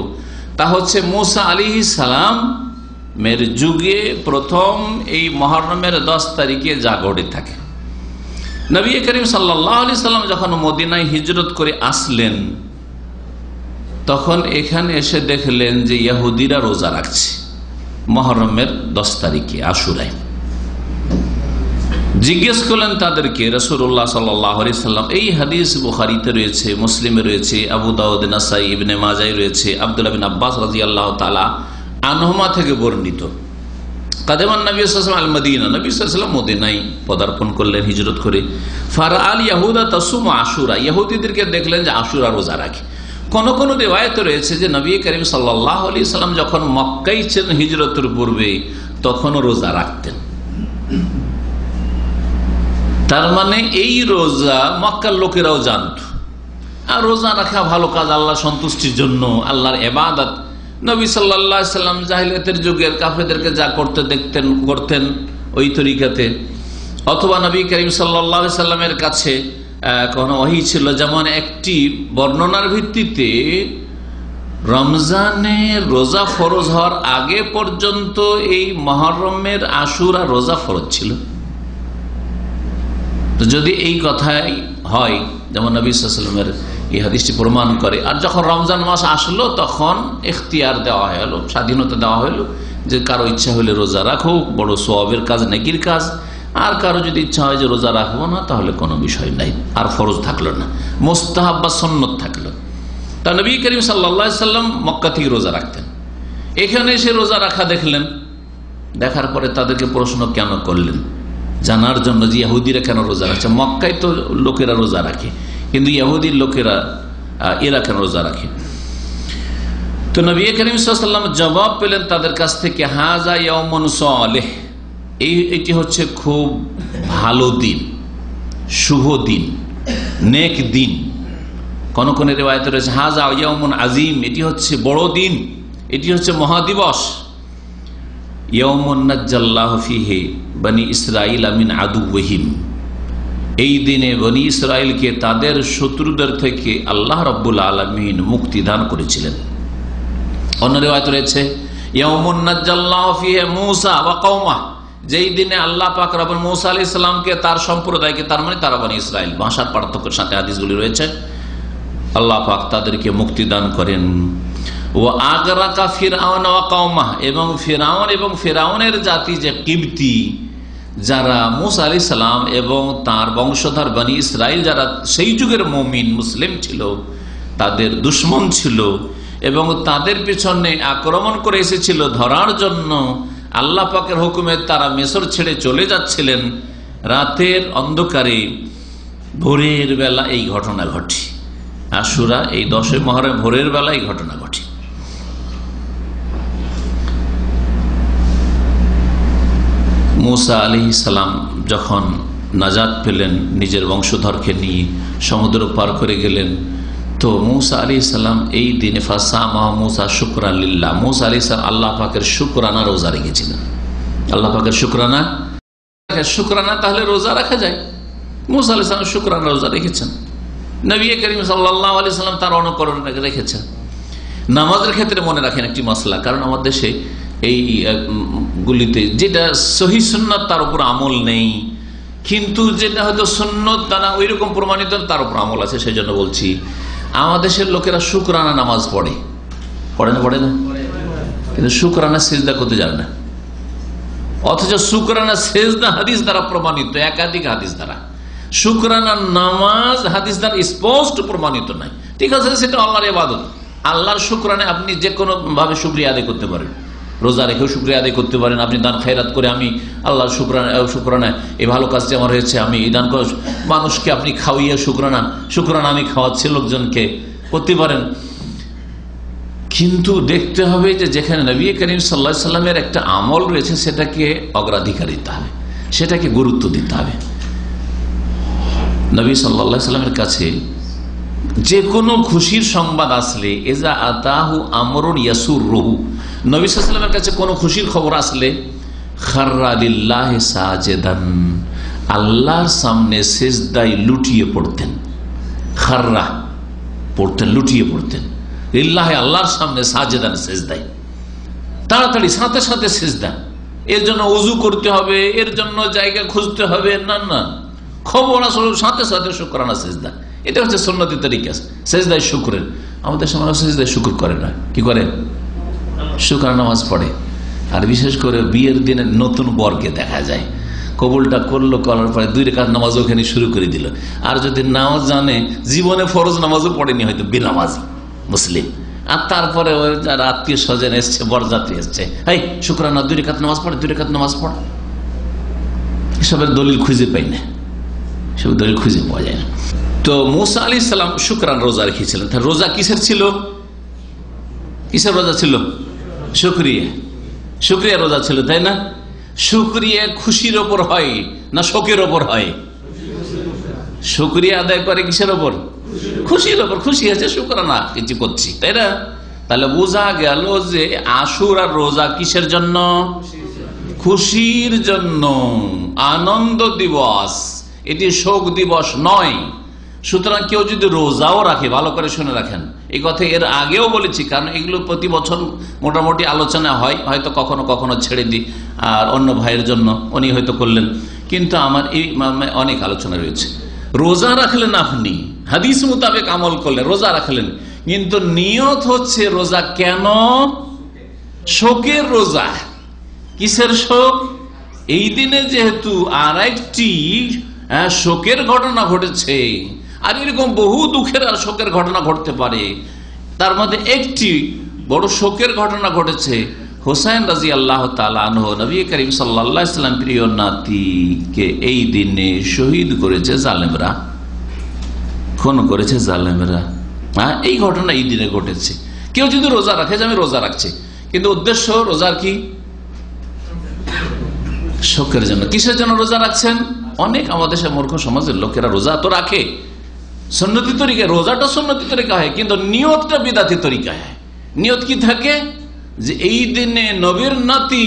তা হচ্ছে মুসা আলাইহিস সালাম মের যুগে প্রথম এই মুহররমের 10 তারিখে যা ঘটে থাকে। নবী করিম সাল্লাল্লাহু আলাইহি সাল্লাম যখন মদিনায় হিজরত করে আসলেন তখন এখানে এসে দেখলেন যে ইহুদিরা রোজা রাখছে মুহররমের 10 তারিখে আশুরায়। জিজ্ঞেস করলেন তাদেরকে রাসূলুল্লাহ সাল্লাল্লাহু আলাইহি সাল্লাম। এই হাদিস বুখারীতে রয়েছে, মুসলিমে রয়েছে, আবু দাউদ, নাসাই, ইবনে মাজায় রয়েছে। আব্দুল্লাহ বিন আব্বাস রাদিয়াল্লাহু তাআলা আনহুমা থেকে বর্ণিত। কাদেমান নবী সাল্লাল্লাহু আলাইহি ওয়াসাল্লাম আল মদিনা, নবী সাল্লাল্লাহু আলাইহি ওয়াসাল্লাম মদিনায় পদার্পণ করলেন হিজরত করে। ফারাআল ইয়াহুদা তাসুমু আশুরা, ইহুদিদেরকে দেখলেন যে আশুরা রোজা রাখে। কোন কোন রিওয়ায়েতে রয়েছে যে নবী করিম সাল্লাল্লাহু আলাইহি ওয়াসাল্লাম যখন মক্কায় ছিলেন হিজরতের পূর্বে তখনও রোজা রাখতেন। তার মানে এই রোজা মক্কার লোকেরাও জানত। আর রোজা রাখা ভালো কাজ, আল্লাহ সন্তুষ্টির জন্য, আল্লাহর ইবাদত। নবী সাল্লাল্লাহু আলাইহি ওয়াসাল্লাম জাহিলিয়াতের যুগের কাফেরদেরকে যা করতে দেখতেন করতেন ওই তরিকাতে। অথবা নবী করিম সাল্লাল্লাহু আলাইহি ওয়াসাল্লামের কাছে কোনো ওহী ছিল, যেমন একটি বর্ণনার ভিত্তিতে রমজানের রোজা ফরজ হওয়ার আগে পর্যন্ত এই মুহররমের আশুরা রোজা ফরজ ছিল। তো যদি এই কথাই হয়, যেমন নবী সাল্লাল্লাহু আলাইহি ওয়াসাল্লামের এই হাদিসটি প্রমাণ করে, আর যখন রমজান মাস আসলো তখন ইখতিয়ার দেওয়া হলো, স্বাধীনতা দেওয়া হলো যে কারো ইচ্ছা হলে রোজা রাখো, বড় সওয়াবের কাজ, নেকির কাজ। আর কারো যদি ইচ্ছা হয় যে রোজা রাখবো না, তাহলে কোনো বিষয় নাই, আর ফরজ থাকলো না, মুস্তাহাব বা সুন্নত থাকলো। তা নবী করিম সাল্লাল্লাহু আলাইহি ওয়াসাল্লাম মক্কা থেকে রোজা রাখতেন। এখানে এসে রোজা রাখা দেখলেন, দেখার পরে তাদেরকে প্রশ্ন কেন করলেন, জানার জন্য যে ইহুদিরা কেন রোজা রাখছে। মক্কায় তো লোকেরা রোজা রাখে, কিন্তু ইহুদির লোকেরা এরা কেন রোজা রাখে। তো নবী করিম সাল্লাল্লাহু আলাইহি ওয়াসাল্লাম জবাব পেলেন তাদের কাছ থেকে, হাযা ইয়াউমুন সালেহ, এটি হচ্ছে খুব ভালো দিন, শুভ দিন, নেক দিন। কোন কোন রিওয়ায়েতে রয়েছে হাযা ইয়াউমুন আযীম, এটি হচ্ছে বড় দিন, এটি হচ্ছে মহাদিবস। ইয়াউমুন নাজ্জাল্লাহু ফীহি বনি ইসরাঈল মিন আদুওয়িহিম, এই দিনে বনি ইসরাইলকে তাদের শত্রুদের থেকে আল্লাহ রাব্বুল আলামিন মুক্তি দান করেছিলেন। অন্য রিওয়ায়াতে রয়েছে ইয়াউমুন নাজ্জাল্লাহু ফীহি মূসা ওয়া কওমাহ, যেই দিনে আল্লাহ পাক রব্বুল মূসা আলাইহিস সালামকে তার সম্প্রদায়কে, তার মানে তারা বনি ইসরাইল, ভাষার পার্থক্যের সাথে হাদিসগুলি রয়েছে, আল্লাহ পাক তাদেরকে মুক্তি দান করেন। ওয়া আগরাকা ফিরআউন ওয়া কওমাহ, এবং ফিরআউন এবং ফিরআউনের জাতি যে কিবতি, যারা মূসা আলাইহিস সালাম এবং তার বংশধর বনি ইসরাইল, যারা সেই যুগের মুমিন মুসলিম ছিল, তাদের দুশমন ছিল এবং তাদের পিছনে আক্রমণ করে এসেছিল ধরার জন্য, আল্লাহ পাকের হুকুমে তারা মিশর ছেড়ে চলে যাচ্ছিলেন। রাতের অন্ধকারে ভোরের বেলা এই ঘটনা ঘটে। আশুরা এই 10 মুহররম ভোরের বেলা এই ঘটনা ঘটে। মূসা আলাইহিস সালাম যখন নাজাত পেলেন, নিজের বংশধরকে নিয়ে সমুদ্র পার করে গেলেন, তো মূসা আলাইহিস সালাম এই দিনে ফাসামা মূসা শুকরান লিল্লাহ, মূসা আলাইহিস সালাম আল্লাহ পাকের শুকরানা রোজা রেখেছিলেন। আল্লাহ পাকের শুকরানা, শুকরানা তাহলে রোজা রাখা যায়। মূসা আলাইহিস সালাম শুকরানা রোজা রেখেছেন। নবী করিম সাল্লাল্লাহু আলাইহি ওয়াসাল্লাম তার অনুকরণ রেখেছেন। নামাজের ক্ষেত্রে মনে রাখেন একটি মসলা, কারণ আমার দেশে এই গুলিতে যেটা সহিহ সুন্নাত তার উপর আমল নেই, কিন্তু যেটা হয়তো সুন্নত তারা ওই রকম প্রমাণিত তার উপর আমল আছে, সেই জন্য বলছি। আমাদের দেশের লোকেরা শুকরানা নামাজ পড়ে না, কিন্তু শুকরানা সিজদা করতে জানে না। অথচ শুকরানা সিজদা হাদিস দ্বারা প্রমাণিত, একাধিক হাদিস দ্বারা। শুকরানা নামাজ হাদিস দ্বারা স্পষ্ট প্রমাণিত নাই। ঠিক আছে, সেটা আল্লাহর ইবাদত, আল্লাহর শুকরানা আপনি যে কোনো ভাবে শুকরিয়া আদায় করতে পারেন, রোজা রেখেও শুকরিয়া আদায় করতে পারেন। আপনি দান খায়রাত করে আমি আল্লাহর শুকরানা এই ভালো কাজটি আমার হয়েছে, আমি এই দান করে মানুষকে আপনি খাওয়াইয়া শুকরানা আমি খাওয়াচ্ছি লোকজনকে, করতে পারেন। কিন্তু দেখতে হবে যে যেখানে নবী করিম সাল্লাল্লাহু আলাইহি সাল্লামের একটা আমল রয়েছে, সেটাকে অগ্রাধিকার দিতে হবে, সেটাকে গুরুত্ব দিতে হবে। নবী সাল্লাল্লাহু আলাইহি সাল্লামের কাছে যে কোনো খুশির সংবাদ আসলে, এজা আতাহু আমরুন ইয়াসুররুহু, নবী সাল্লাল্লাহু আলাইহি সাল্লামের কাছে কোনো খুশির খবর আসলে খাররা লিল্লাহি সাজিদান, আল্লাহর সামনে সিজদায় লুটিয়ে পড়তেন। খাররা পড়তেন, লুটিয়ে পড়তেন, লিল্লাহি আল্লাহর সামনে সাজিদান, সিজদায় তাড়াতাড়ি সাথে সাথে সিজদা। এর জন্য ওযু করতে হবে, এর জন্য জায়গা খুঁজতে হবে না, খবর আসলে সাথে সাথে শুকরানা সিজদা। এটা হচ্ছে সুন্নতি তরিকা, সিজদায় শুকরের। আমাদের সমাজ সিজদায় শুকর করে না, কি করে? শুকরানা নামাজ পড়ে। আর বিশেষ করে বিয়ের দিনে নতুন বরকে দেখা যায়, কবুলটা করলো, করার পরে 2 রাকাত নামাজ ওখানে শুরু করে দিল। আর যদি নাও জানে, জীবনে ফরজ নামাজও পড়েনি, হয়তো বেনামাজি মুসলিম, আর তারপরে ওই যারা আত্মীয় স্বজন এসছে, বরযাত্রী এসছে, এই শুকরানা 2 রাকাত নামাজ পড়ে, 2 রাকাত নামাজ পড়ে, এসবের দলিল খুঁজে পাই না, সব দলিল খুঁজে পাওয়া যায় না। তো মুসা আলাইহিস সালাম শুকরান রোজা রেখেছিলেন। তার রোজা কিসের ছিল? কিসের রোজা ছিল? শুকরিয়া রোজা ছিল, তাই না? শুকরিয়া খুশির ওপর হয় না শোকের ওপর হয়? শুকরিয়া আদায় করে কিসের ওপর? খুশির ওপর। খুশি আছে, শুকরানা কিছু করছি, তাই না? তাহলে বোঝা গেল যে আশুরার রোজা কিসের জন্য? খুশির জন্য, আনন্দ দিবস, এটি শোক দিবস নয়। সুতরাং কেউ যদি রোজাও রাখে, ভালো করে শুনে রাখেন, এই কথা এর আগেও বলেছি, কারণ এগুলো প্রতি বছর মোটামুটি আলোচনা হয়, হয়তো কখনো কখনো ছেড়ে দিই, আর অন্য ভাইয়ের জন্য উনি হয়তো করলেন, কিন্তু আমার এই অনেক আলোচনা রয়েছে। রোজা রাখলেন, আপনি হাদিস মোতাবেক আমল করলেন, রোজা রাখলেন, কিন্তু নিয়ত হচ্ছে রোজা কেন? শোকের রোজা। কিসের শোক? এই দিনে যেহেতু আর একটি শোকের ঘটনা ঘটেছে, আর এরকম বহু দুঃখের আর শোকের ঘটনা ঘটতে পারে, তার মধ্যে একটি বড় শোকের ঘটনা ঘটেছে। হোসাইন রাদিয়াল্লাহু তাআলা আনহু, নবী করিম সাল্লাল্লাহু আলাইহি ওয়াসাল্লাম প্রিয় নাতিকে এই দিনে শহীদ করেছে জালেমরা, খুন করেছে জালেমরা। এই ঘটনা এই দিনে ঘটেছে। কেউ যদি রোজা রাখে, যে আমি রোজা রাখছি, কিন্তু উদ্দেশ্য রোজার কি? শোকের জন্য। কিসের জন্য রোজা রাখছেন? অনেক আমাদের মূর্খ সমাজের লোকেরা রোজা তো রাখে সুন্নতি তরিকায়, রোজাটা সুন্নতি তরিকা হয়, কিন্তু নিয়তটা বিদাতি তরিকায় হয়। নিয়ত কি থাকে? যে এই দিনে নবীর নাতি,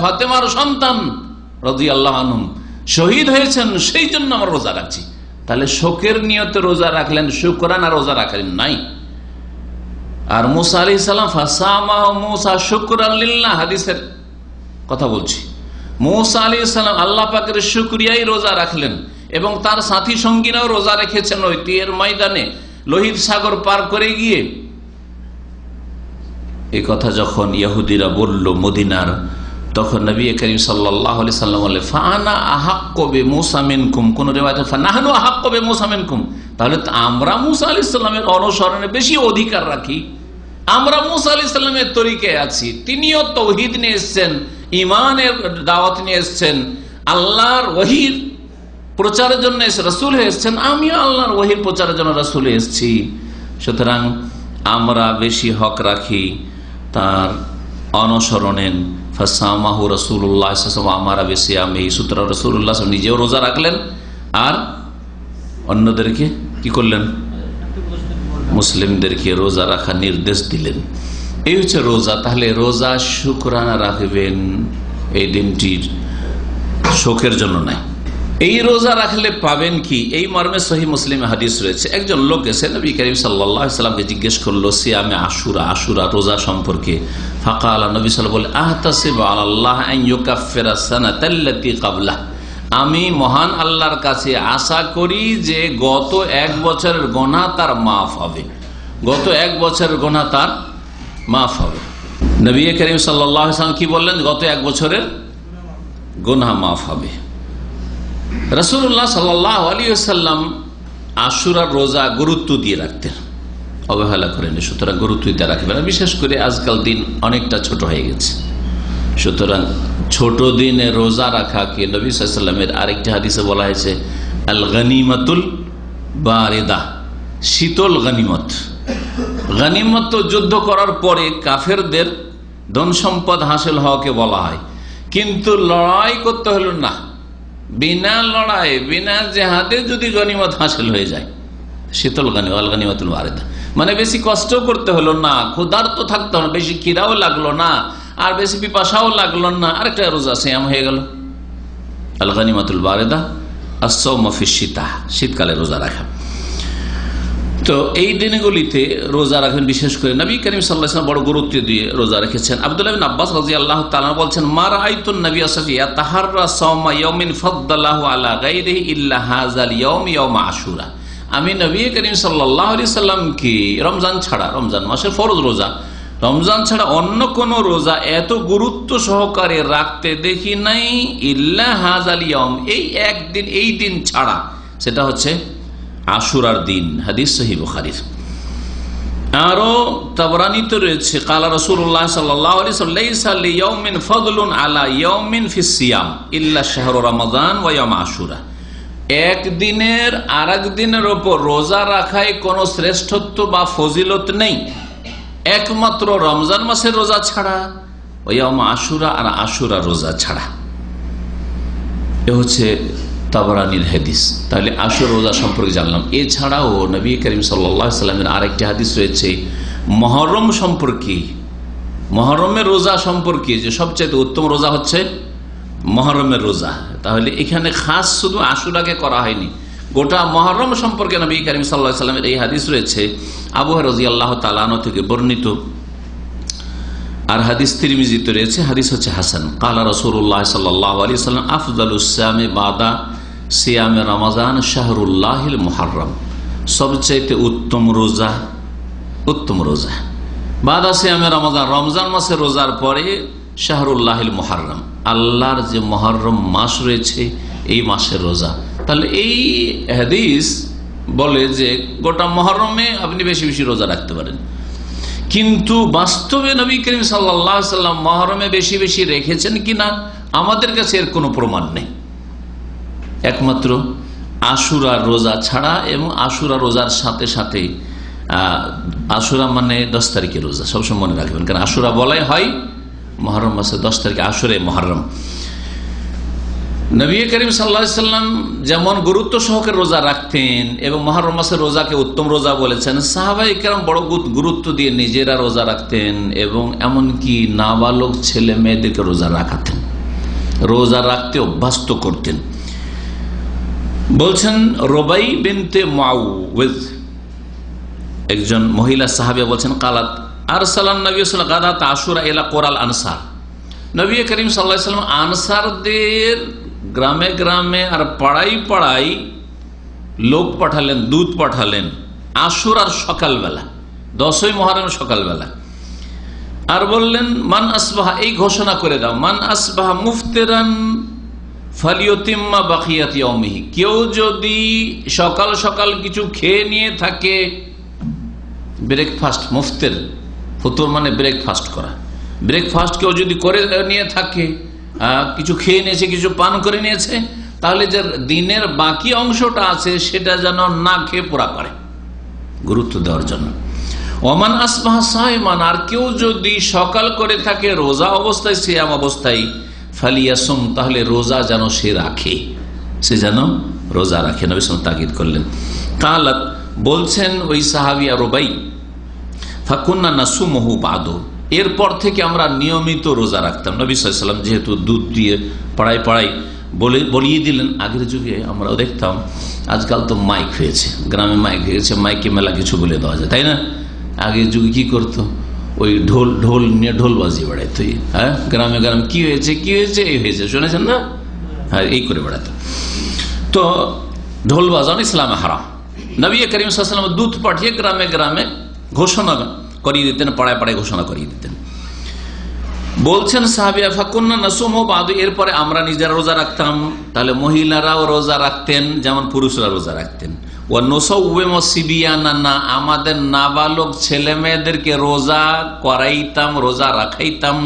ফাতেমার সন্তান রাদিয়াল্লাহু আনহু শহীদ হয়েছেন, সেই জন্য আমরা রোজা রাখছি। তাহলে শোকের নিয়তে রোজা রাখলেন, শুকরানা রোজা রাখলেন নাই। আর মুসা আলাইহিস সালাম ফাসামাহু মুসা শুকরান লিল্লাহ, হাদিসের কথা বলছি। মুসা আলাইহিস সালাম আল্লাহ পাকের শুকরিয়ায় রোজা রাখলেন, এবং তার সাথী সঙ্গীরাও রোজা রেখেছেন। ওই তীরের ময়দানে লোহিত সাগর পার করে গিয়ে এই কথা যখন ইহুদিরা বলল মদিনার, তখন নবী করিম সাল্লাল্লাহু আলাইহি সাল্লাম বলে, ফানা আহাক্কু বিমূসা মিনকুম, কোন রিওয়ায়াতে ফানাহনু আহাক্কু বিমূসা মিনকুম, তাহলে আমরা মুসা আলাইহিস সালামের অনুসরণে বেশি অধিকার রাখি, আমরা মুসা আলাইহিস সালামের তরিকায় আছি। তিনিও তাওহীদ নিয়ে এসেছেন, ঈমানের দাওয়াত নিয়ে এসেছেন, আল্লাহর ওহীর প্রচারের জন্য রাসূল হয়ে এসেছেন, আমিও আল্লাহর ওহীর প্রচারের জন্য রাসূল হয়ে এসেছি। সুতরাং আমরা বেশি হক রাখি তার অনুসরণের। ফাসামাহু রাসূলুল্লাহ সাল্লাল্লাহু আলাইহি ওয়াসাল্লাম আমারা বিসিয়ামিহি, সুতরাং রাসূলুল্লাহ নিজেও রোজা রাখলেন আর অন্যদেরকে কি করলেন? মুসলিমদেরকে রোজা রাখার নির্দেশ দিলেন। এই হচ্ছে রোজা। তাহলে রোজা শুকরানা রাখবেন, এই দিনটির শোকের জন্য নাই। এই রোজা রাখলে পাবেন কি? এই মর্মে সহিহ মুসলিমে হাদিস রয়েছে। একজন লোক এসে নবী করিম সাল্লাল্লাহু আলাইহি ওয়াসাল্লামকে জিজ্ঞেস করলো সিয়ামে আশুরা, আশুরা রোজা সম্পর্কে। ফাকালা, নবী সাল্লাল্লাহু আলাইহি ওয়াসাল্লাম বলে, আহতাসিবু আলাল্লাহ আন ইউকাফিরা সানাতাল্লাতী ক্বাবলা, আমি মহান আল্লাহর কাছে আশা করি যে গত 1 বছরের গুনাহ তার মাফ হবে, গত 1 বছরের গুনাহ তার মাফ হবে। নবী করিম সাল্লাল্লাহু আলাইহি ওয়াসাল্লাম কি বললেন? গত 1 বছরের গুনাহ মাফ হবে। রাসূলুল্লাহ সাল্লাল্লাহু আলাইহি ওয়াসাল্লাম আশুরার রোজা গুরুত্ব দিয়ে রাখতেন, অবহেলা করেন। সুতরাং গুরুত্ব দিয়ে রাখবেন। বিশেষ করে আজকাল দিন অনেকটা ছোট হয়ে গেছে, সুতরাং ছোট দিনে রোজা রাখাকে নবী সাল্লাল্লাহু আলাইহি ওয়াসাল্লামের আরেকটি হাদিসে বলা হয়েছে আল গনিমাতুল বারিদা, শীতল গনিমত। গনিমত তো যুদ্ধ করার পরে কাফেরদের ধন সম্পদ হাসিল হওয়াকে বলা হয়, কিন্তু লড়াই করতে হলো না। বিনা লড়াই, বিনা জেহাদে যদি গনিমত হাসিল হয়ে যায়, শীতল গনিমাতুল বারিদা, মানে বেশি কষ্ট করতে হলো না, ক্ষুধার্ত থাকতে হলো, বেশি খিদাও লাগলো না, আর বেশি পিপাসাও লাগলো না, আরেকটা রোজা সিয়াম হয়ে গেল। আল গনিমাতুল বারিদা আস-সাওম ফি শীতা, শীতকালে রোজা রাখা। তো এই দিনগুলিতে রোজা রাখবেন। বিশেষ করে নবী করিম সাল্লাল্লাহু আলাইহি ওয়াসাল্লাম বড় গুরুত্ব দিয়ে রোজা রেখেছেন। আব্দুল্লাহ ইবনে আব্বাস রাদিয়াল্লাহু তাআলা বলছেন, মা রাআইতুন নবী সাল্লাল্লাহু আলাইহি ওয়াসাল্লাম ইয়াতাহাররা সাওমা ইয়াউমিন ফাদ্দালাহু আলা গায়রিহি ইল্লা হাযাল ইয়াউম ইয়াউম আশুরা, আমি নবী করিম সাল্লাল্লাহু আলাইহি ওয়াসাল্লামকে রমজান ছাড়া, রমজান মাসের ফরজ রোজা রমজান ছাড়া অন্য কোন রোজা এত গুরুত্ব সহকারে রাখতে দেখি নাই ইল্লা হাযাল ইয়াউম, এই একদিন, এই দিন ছাড়া, সেটা হচ্ছে আশুরার দিন। হাদিস সহিহ বুখারীর। আরো তাবরানীতে রয়েছে কালা রাসূলুল্লাহ সাল্লাল্লাহু আলাইহি ওয়াসাল্লাম লাইসা লিয়াউমিন ফাদলুন আলা ইয়াউমিন ফিস সিয়াম ইল্লা শাহরু রমাদান ওয়া ইয়াউম আশুরা। একদিনের আরেক দিনের উপর রোজা রাখায় কোনো শ্রেষ্ঠত্ব বা ফজিলত নেই একমাত্র রমজান মাসের রোজা ছাড়া, ওয়া ইয়াউম আশুরা আর আশুরা রোজা ছাড়া। এ হচ্ছে তাবরানীর হাদিস। তাহলে আশুরা রোজা সম্পর্কে জানলাম। এছাড়াও নবী করিম সাল্লাল্লাহু আলাইহি ওয়াসাল্লামের আরেকটি হাদিস রয়েছে মুহররম সম্পর্কে, মুহররমের রোজা সম্পর্কে, যে সবচেয়ে উত্তম রোজা হচ্ছে মুহররমের রোজা। তাহলে এখানে খাস শুধু আশুরাকে করা হয়নি, গোটা মুহররম সম্পর্কে নবী করিম সাল্লাল্লাহু আলাইহি ওয়াসাল্লামের এই হাদিস রয়েছে আবু হুরায়রা রাদিয়াল্লাহু তাআলা আনহু থেকে বর্ণিত। আর হাদিস তিরমিজিতে রয়েছে, হাদিস হচ্ছে হাসান। কালা রাসূলুল্লাহ সাল্লাল্লাহু আলাইহি ওয়াসাল্লাম আফদালুস সিয়ামি বাদা সিয়ামে রমাজান শাহরুল্লাহিল মুহাররম, সবচেয়ে উত্তম রোজা, উত্তম রোজা বাদা সিয়ামে রমাজান, রমজান মাসের রোজার পরে শাহরুল্লাহিল মুহাররম, আল্লাহর যে মুহররম মাস রয়েছে এই মাসের রোজা। তাহলে এই হাদিস বলে যে গোটা মুহররমে আপনি বেশি বেশি রোজা রাখতে পারেন, কিন্তু বাস্তবে নবী করিম সাল্লাল্লাহু আলাইহি ওয়াসাল্লাম মুহররমে বেশি বেশি রেখেছেন কিনা আমাদের কাছে এর কোনো প্রমাণ নেই, একমাত্র আশুরা রোজা ছাড়া। এবং আশুরা রোজার সাথে সাথে আশুরা মানে 10 তারিখের রোজা, সবসময় মনে রাখবেন, কারণ আশুরা বলাই হয় মুহররম মাসের 10 তারিখে, আশুরে মুহররম। নবী করিম সাল্লাল্লাহু আলাইহি ওয়াসাল্লাম যেমন গুরুত্ব সহকারে রোজা রাখতেন এবং মুহররম মাসের রোজাকে উত্তম রোজা বলেছেন, সাহাবায়ে কেরাম বড় গুরুত্ব দিয়ে নিজেরা রোজা রাখতেন এবং এমনকি নাবালক ছেলে মেয়েদেরকে রোজা রাখাতেন, রোজা রাখতে অভ্যস্ত করতেন। বলছেন রুবাই বিনতে মুআউযিজ, একজন মহিলা সাহাবিয়া বলছেন, কালাত আরসালান নবী সাল্লাল্লাহু আলাইহি ওয়াসাল্লাম গাদাত আশুরা ইলা কুরাল আনসার, নবী করিম সাল্লাল্লাহু আলাইহি ওয়াসাল্লাম আনসারদের গ্রামে গ্রামে আর পাড়ায় পাড়ায় লোক পাঠালেন, দূত পাঠালেন আশুরার সকালবেলা, 10ই মুহররম সকালবেলা, আর বললেন মান আসবাহা, এই ঘোষণা করে দাও, মান আসবাহা মুফতিরান ফালিয়ুতিম্মা বাকিয়াত ইয়াউমিহি, কেউ যদি সকাল সকাল কিছু খেয়ে নিয়ে থাকে, ব্রেকফাস্ট, মুফতির ফুতুর মানে ব্রেকফাস্ট করা, ব্রেকফাস্ট কেউ যদি করে নিয়ে থাকে, কিছু খেয়ে নিয়েছে, কিছু পান করে নিয়েছে, তাহলে যে দিনের বাকি অংশটা আছে সেটা যেন না খেয়ে পুরা করে, গুরুত্ব দেওয়ার জন্য। ওমান আসবাহা সাইমান, আর কেউ যদি সকাল করে থাকে রোজা অবস্থায়, সিয়াম অবস্থায়, ফালিয়াসুম, তাহলে রোজা যেন সে রাখে, সে যেন রোজা রাখে, নবী সাল্লাল্লাহু আলাইহি ওয়াসাল্লাম তাকিদ করলেন। কালাত, বলছেন ওই সাহাবিয়া রুবাই, ফাকুন্না নাসুমহু বাদু, এরপর থেকে আমরা নিয়মিত রোজা রাখতাম। নবী সাল্লাল্লাহু আলাইহি ওয়াসাল্লাম যেহেতু দুধ দিয়ে পাড়ায় পাড়ায় বলিয়ে দিলেন। আগের যুগে আমরাও দেখতাম, আজকাল তো মাইক হয়েছে, গ্রামে মাইক হয়েছে, মাইকে মেলা কিছু বলে দেওয়া যায়, তাই না? আগের যুগে কি করতো, ওই ঢোল নিয়ে ঢোল বাজিয়ে বেড়াইতো, হ্যাঁ, গ্রামে গ্রামে কি হয়েছে কি হয়েছে, এই হয়েছে, শুনেছেন না, হ্যাঁ, এই করে বেড়াতো। তো ঢোল বাজানো ইসলামে হারাম। নবী করিম সাল্লাল্লাহু আলাইহি ওয়াসাল্লাম দূত পাঠিয়ে গ্রামে গ্রামে ঘোষণা করিয়ে দিতেন, পাড়ায় পাড়ায় ঘোষণা করিয়ে দিতেন। বলছেন সাহাবিয়া, ফাকুন্না নাসুমু বাদু, এরপরে আমরা নিজেরা রোজা রাখতাম। তাহলে মহিলারাও রোজা রাখতেন যেমন পুরুষরা রোজা রাখতেন। ওয়া নুসাউবিমু সিবিয়ানানা, আমাদের নাবালক ছেলে মেয়েদেরকে রোজা করাইতাম, রোজা রাখাইতাম।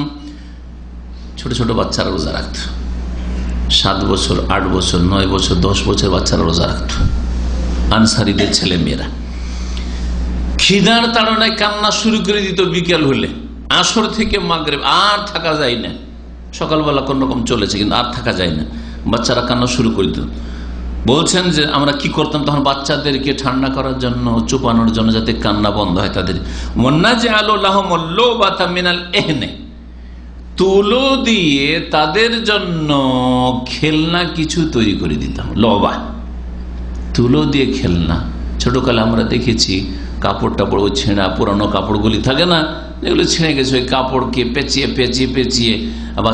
ছোট ছোট বাচ্চারা রোজা রাখত, 7 বছর, 8 বছর, 9 বছর, 10 বছর বাচ্চারা রোজা রাখত, আনসারীদের ছেলে মেয়েরা। খিদার তাড়নায় কান্না শুরু করে দিত বিকেল হলে, আসর থেকে মাগরিব, আর থাকা যায় না, সকালবেলা কোন রকম চলেছে কিন্তু আর থাকা যায় না, বাচ্চারা কান্না শুরু করে দিত। বলছেন যে আমরা কি করতাম তখন, বাচ্চাদেরকে ঠান্ডা করার জন্য, চুপানোর জন্য, যাতে কান্না বন্ধ হয় তাদের, তুলো দিয়ে তাদের জন্য খেলনা কিছু তৈরি করে দিতাম, লবা, তুলো দিয়ে খেলনা। ছোটকালে আমরা দেখেছি কাপড় টাপড়, ওই ছেঁড়া পুরানো কাপড়গুলি থাকে না, যেগুলো ছিঁড়ে গেছে, ওই কাপড়কে পেঁচিয়ে পেঁচিয়ে পেঁচিয়ে আবার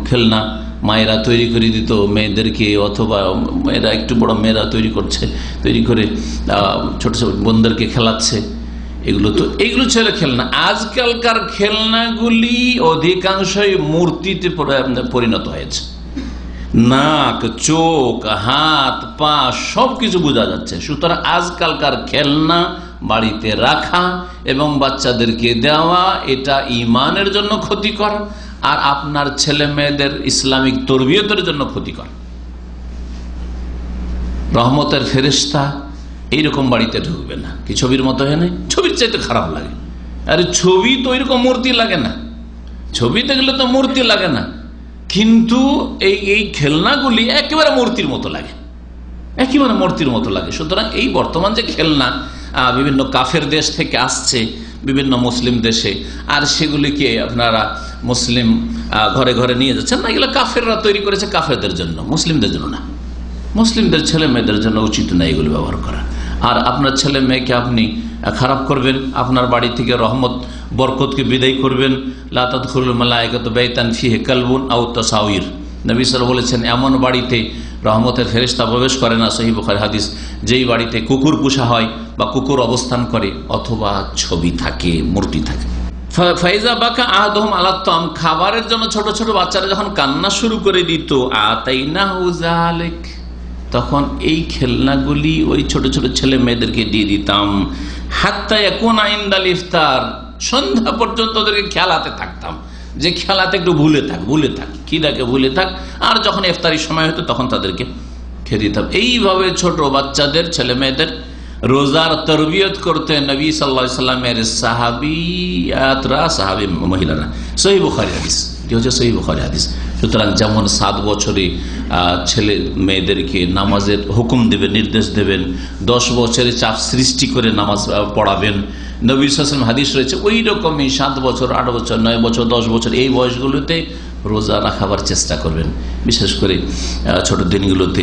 খেলনা মায়েরা তৈরি করে দিত মেয়েদেরকে, অথবা মেয়েরা একটু বড় মেয়েরা তৈরি করে ছোট ছোট বোনদেরকে খেলাচ্ছে। এইগুলো ছেলে খেলনা। আজকালকার খেলনাগুলি অধিকাংশই মূর্তিতে পরিণত হয়েছে। নাক, চোখ, হাত, পা সবকিছু বোঝা যাচ্ছে। সুতরাং আজকালকার খেলনা বাড়িতে রাখা এবং বাচ্চাদেরকে দেওয়া এটা ঈমানের জন্য ক্ষতিকর, আর আপনার ছেলে মেয়েদের ইসলামিক তরবিয়তের জন্য ক্ষতিকর। রহমতের ফেরেশতা এইরকম বাড়িতে ঢুকবে না। কি ছবির মতো হয় না? ছবির চাইতে খারাপ লাগে। আরে ছবি তো এরকম মূর্তি লাগে না, ছবি দেখলে তো মূর্তি লাগে না, কিন্তু এই খেলনাগুলি একেবারে মূর্তির মতো লাগে, একেবারে মূর্তির মতো লাগে। সুতরাং এই বর্তমান যে খেলনা বিভিন্ন কাফের দেশ থেকে আসছে বিভিন্ন মুসলিম দেশে, আর সেগুলিকে আপনারা মুসলিম ঘরে ঘরে নিয়ে যাচ্ছেন না, এগুলো কাফেররা তৈরি করেছে কাফেরদের জন্য, মুসলিমদের জন্য না। মুসলিমদের ছেলে মেয়েদের জন্য উচিত না এগুলো ব্যবহার করা। আর আপনার ছেলে মেয়েকে আপনি খারাপ করবেন, আপনার বাড়ি থেকে রহমত বরকতকে বিদায় করবেন। লা তাদখুলুল মালায়েকাতু বাইতান ফিহি কালবুন আও তাসাউইর, নবী সাল্লাল্লাহু আলাইহি ওয়াসাল্লাম বলেছেন এমন বাড়িতে রহমতের ফেরেশতা প্রবেশ করে না, সহিহ বুখারী হাদিস, যেই বাড়িতে কুকুর পোষা হয় বা কুকুর অবস্থান করে অথবা ছবি থাকে, মূর্তি থাকে। ফাইজা বাকা আহাদুহুম আলা তাম, খাবারের জন্য ছোট ছোট বাচ্চারা যখন কান্না শুরু করে দিত, আতাইনাহু যালিক, তখন এই খেলনাগুলি ওই ছোট ছোট ছেলে মেয়েদেরকে দিয়ে দিতাম। হাত্তা ইয়াকুনা ইনদাল ইফতার, সন্ধ্যা পর্যন্ত ওদেরকে খেলাতে থাকতাম, যে খেলাতে একটু ভুলে থাক খিদাকে ভুলে থাক, আর যখন ইফতারির সময় হতো তখন তাদেরকে খেয়ে দিতাম। এইভাবে ছোট বাচ্চাদের ছেলে মেয়েদের রোজার তরবিয়ত করতে নবী সাল্লাল্লাহু আলাইহি সাল্লামের সাহাবিয়াতরা, সাহাবী মহিলারা। সহিহ বুখারী হাদিস, এটি হচ্ছে সহিহ বুখারী হাদিস। সুতরাং যেমন 7 বছরে ছেলে মেয়েদেরকে নামাজের হুকুম দেবেন, নির্দেশ দেবেন, 10 বছরে চাপ সৃষ্টি করে নামাজ পড়াবেন, নবী সাল্লাল্লাহু আলাইহি ওয়াসাল্লাম হাদিস রয়েছে ওই রকমই 7 বছর, 8 বছর, 9 বছর, 10 বছর এই বয়সগুলোতে রোজা রাখাবার চেষ্টা করবেন। বিশেষ করে ছোট দিনগুলোতে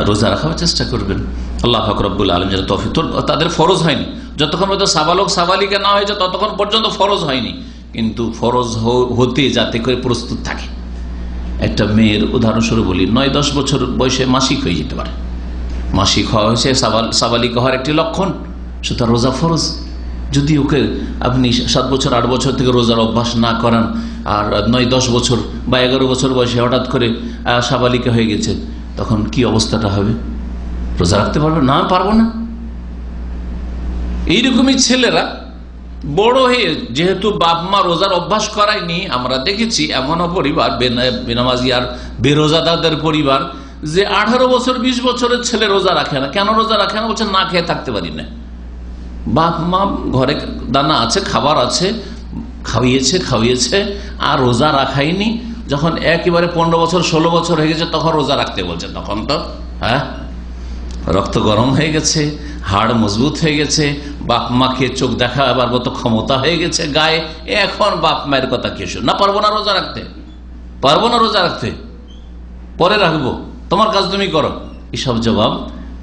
রোজা রাখাবার চেষ্টা করবেন। আল্লাহ পাক রব্বুল আলামিন যেন তৌফিক, তাদের ফরজ হয়নি যতক্ষণ পর্যন্ত সাবালক সাবালিকা না হয়েছে ততক্ষণ পর্যন্ত ফরজ হয়নি, কিন্তু ফরজ হতে যাতে করে প্রস্তুত থাকে। একটা মেয়ের উদাহরণস্বরূপ বলি, 9-10 বছর বয়সে মাসিক হয়ে যেতে পারে। মাসিক হওয়া হয়েছে সাবালিকা হওয়ার একটি লক্ষণ, সুতরাং রোজা ফরজ। যদি ওকে আপনি 7 বছর 8 বছর থেকে রোজার অভ্যাস না করান, আর 9-10 বছর বা 11 বছর বয়সে হঠাৎ করে সাবালিকা হয়ে গেছে, তখন কি অবস্থাটা হবে? রোজা রাখতে পারবে না? পারবো না। এইরকমই ছেলেরা বড় হয়ে, যেহেতু বাপ মা রোজার অভ্যাস করায়নি, আমরা দেখেছি এমনও পরিবার, বেনামাজি আর বেরোজাদারদের পরিবার, যে 18 বছর 20 বছরের ছেলে রোজা রাখে না। কেন রোজা রাখে না? বলছে না খেয়ে থাকতে পারি না। বাপ মা ঘরে দানা আছে, খাবার আছে, খাওয়িয়েছে আর রোজা রাখায়নি। যখন একেবারে 15 বছর 16 বছর হয়ে গেছে তখন রোজা রাখতে বলছে, তখন তো রক্ত গরম হয়ে গেছে, হাড় মজবুত হয়ে গেছে, বাপ মাকে চোখ দেখা আবার মতো ক্ষমতা হয়ে গেছে গায়ে। এখন বাপ মায়ের কথা কে শুনে? না, পারবো না রোজা রাখতে, পরে রাখবো, তোমার কাজ তুমি করো। এইসব জবাব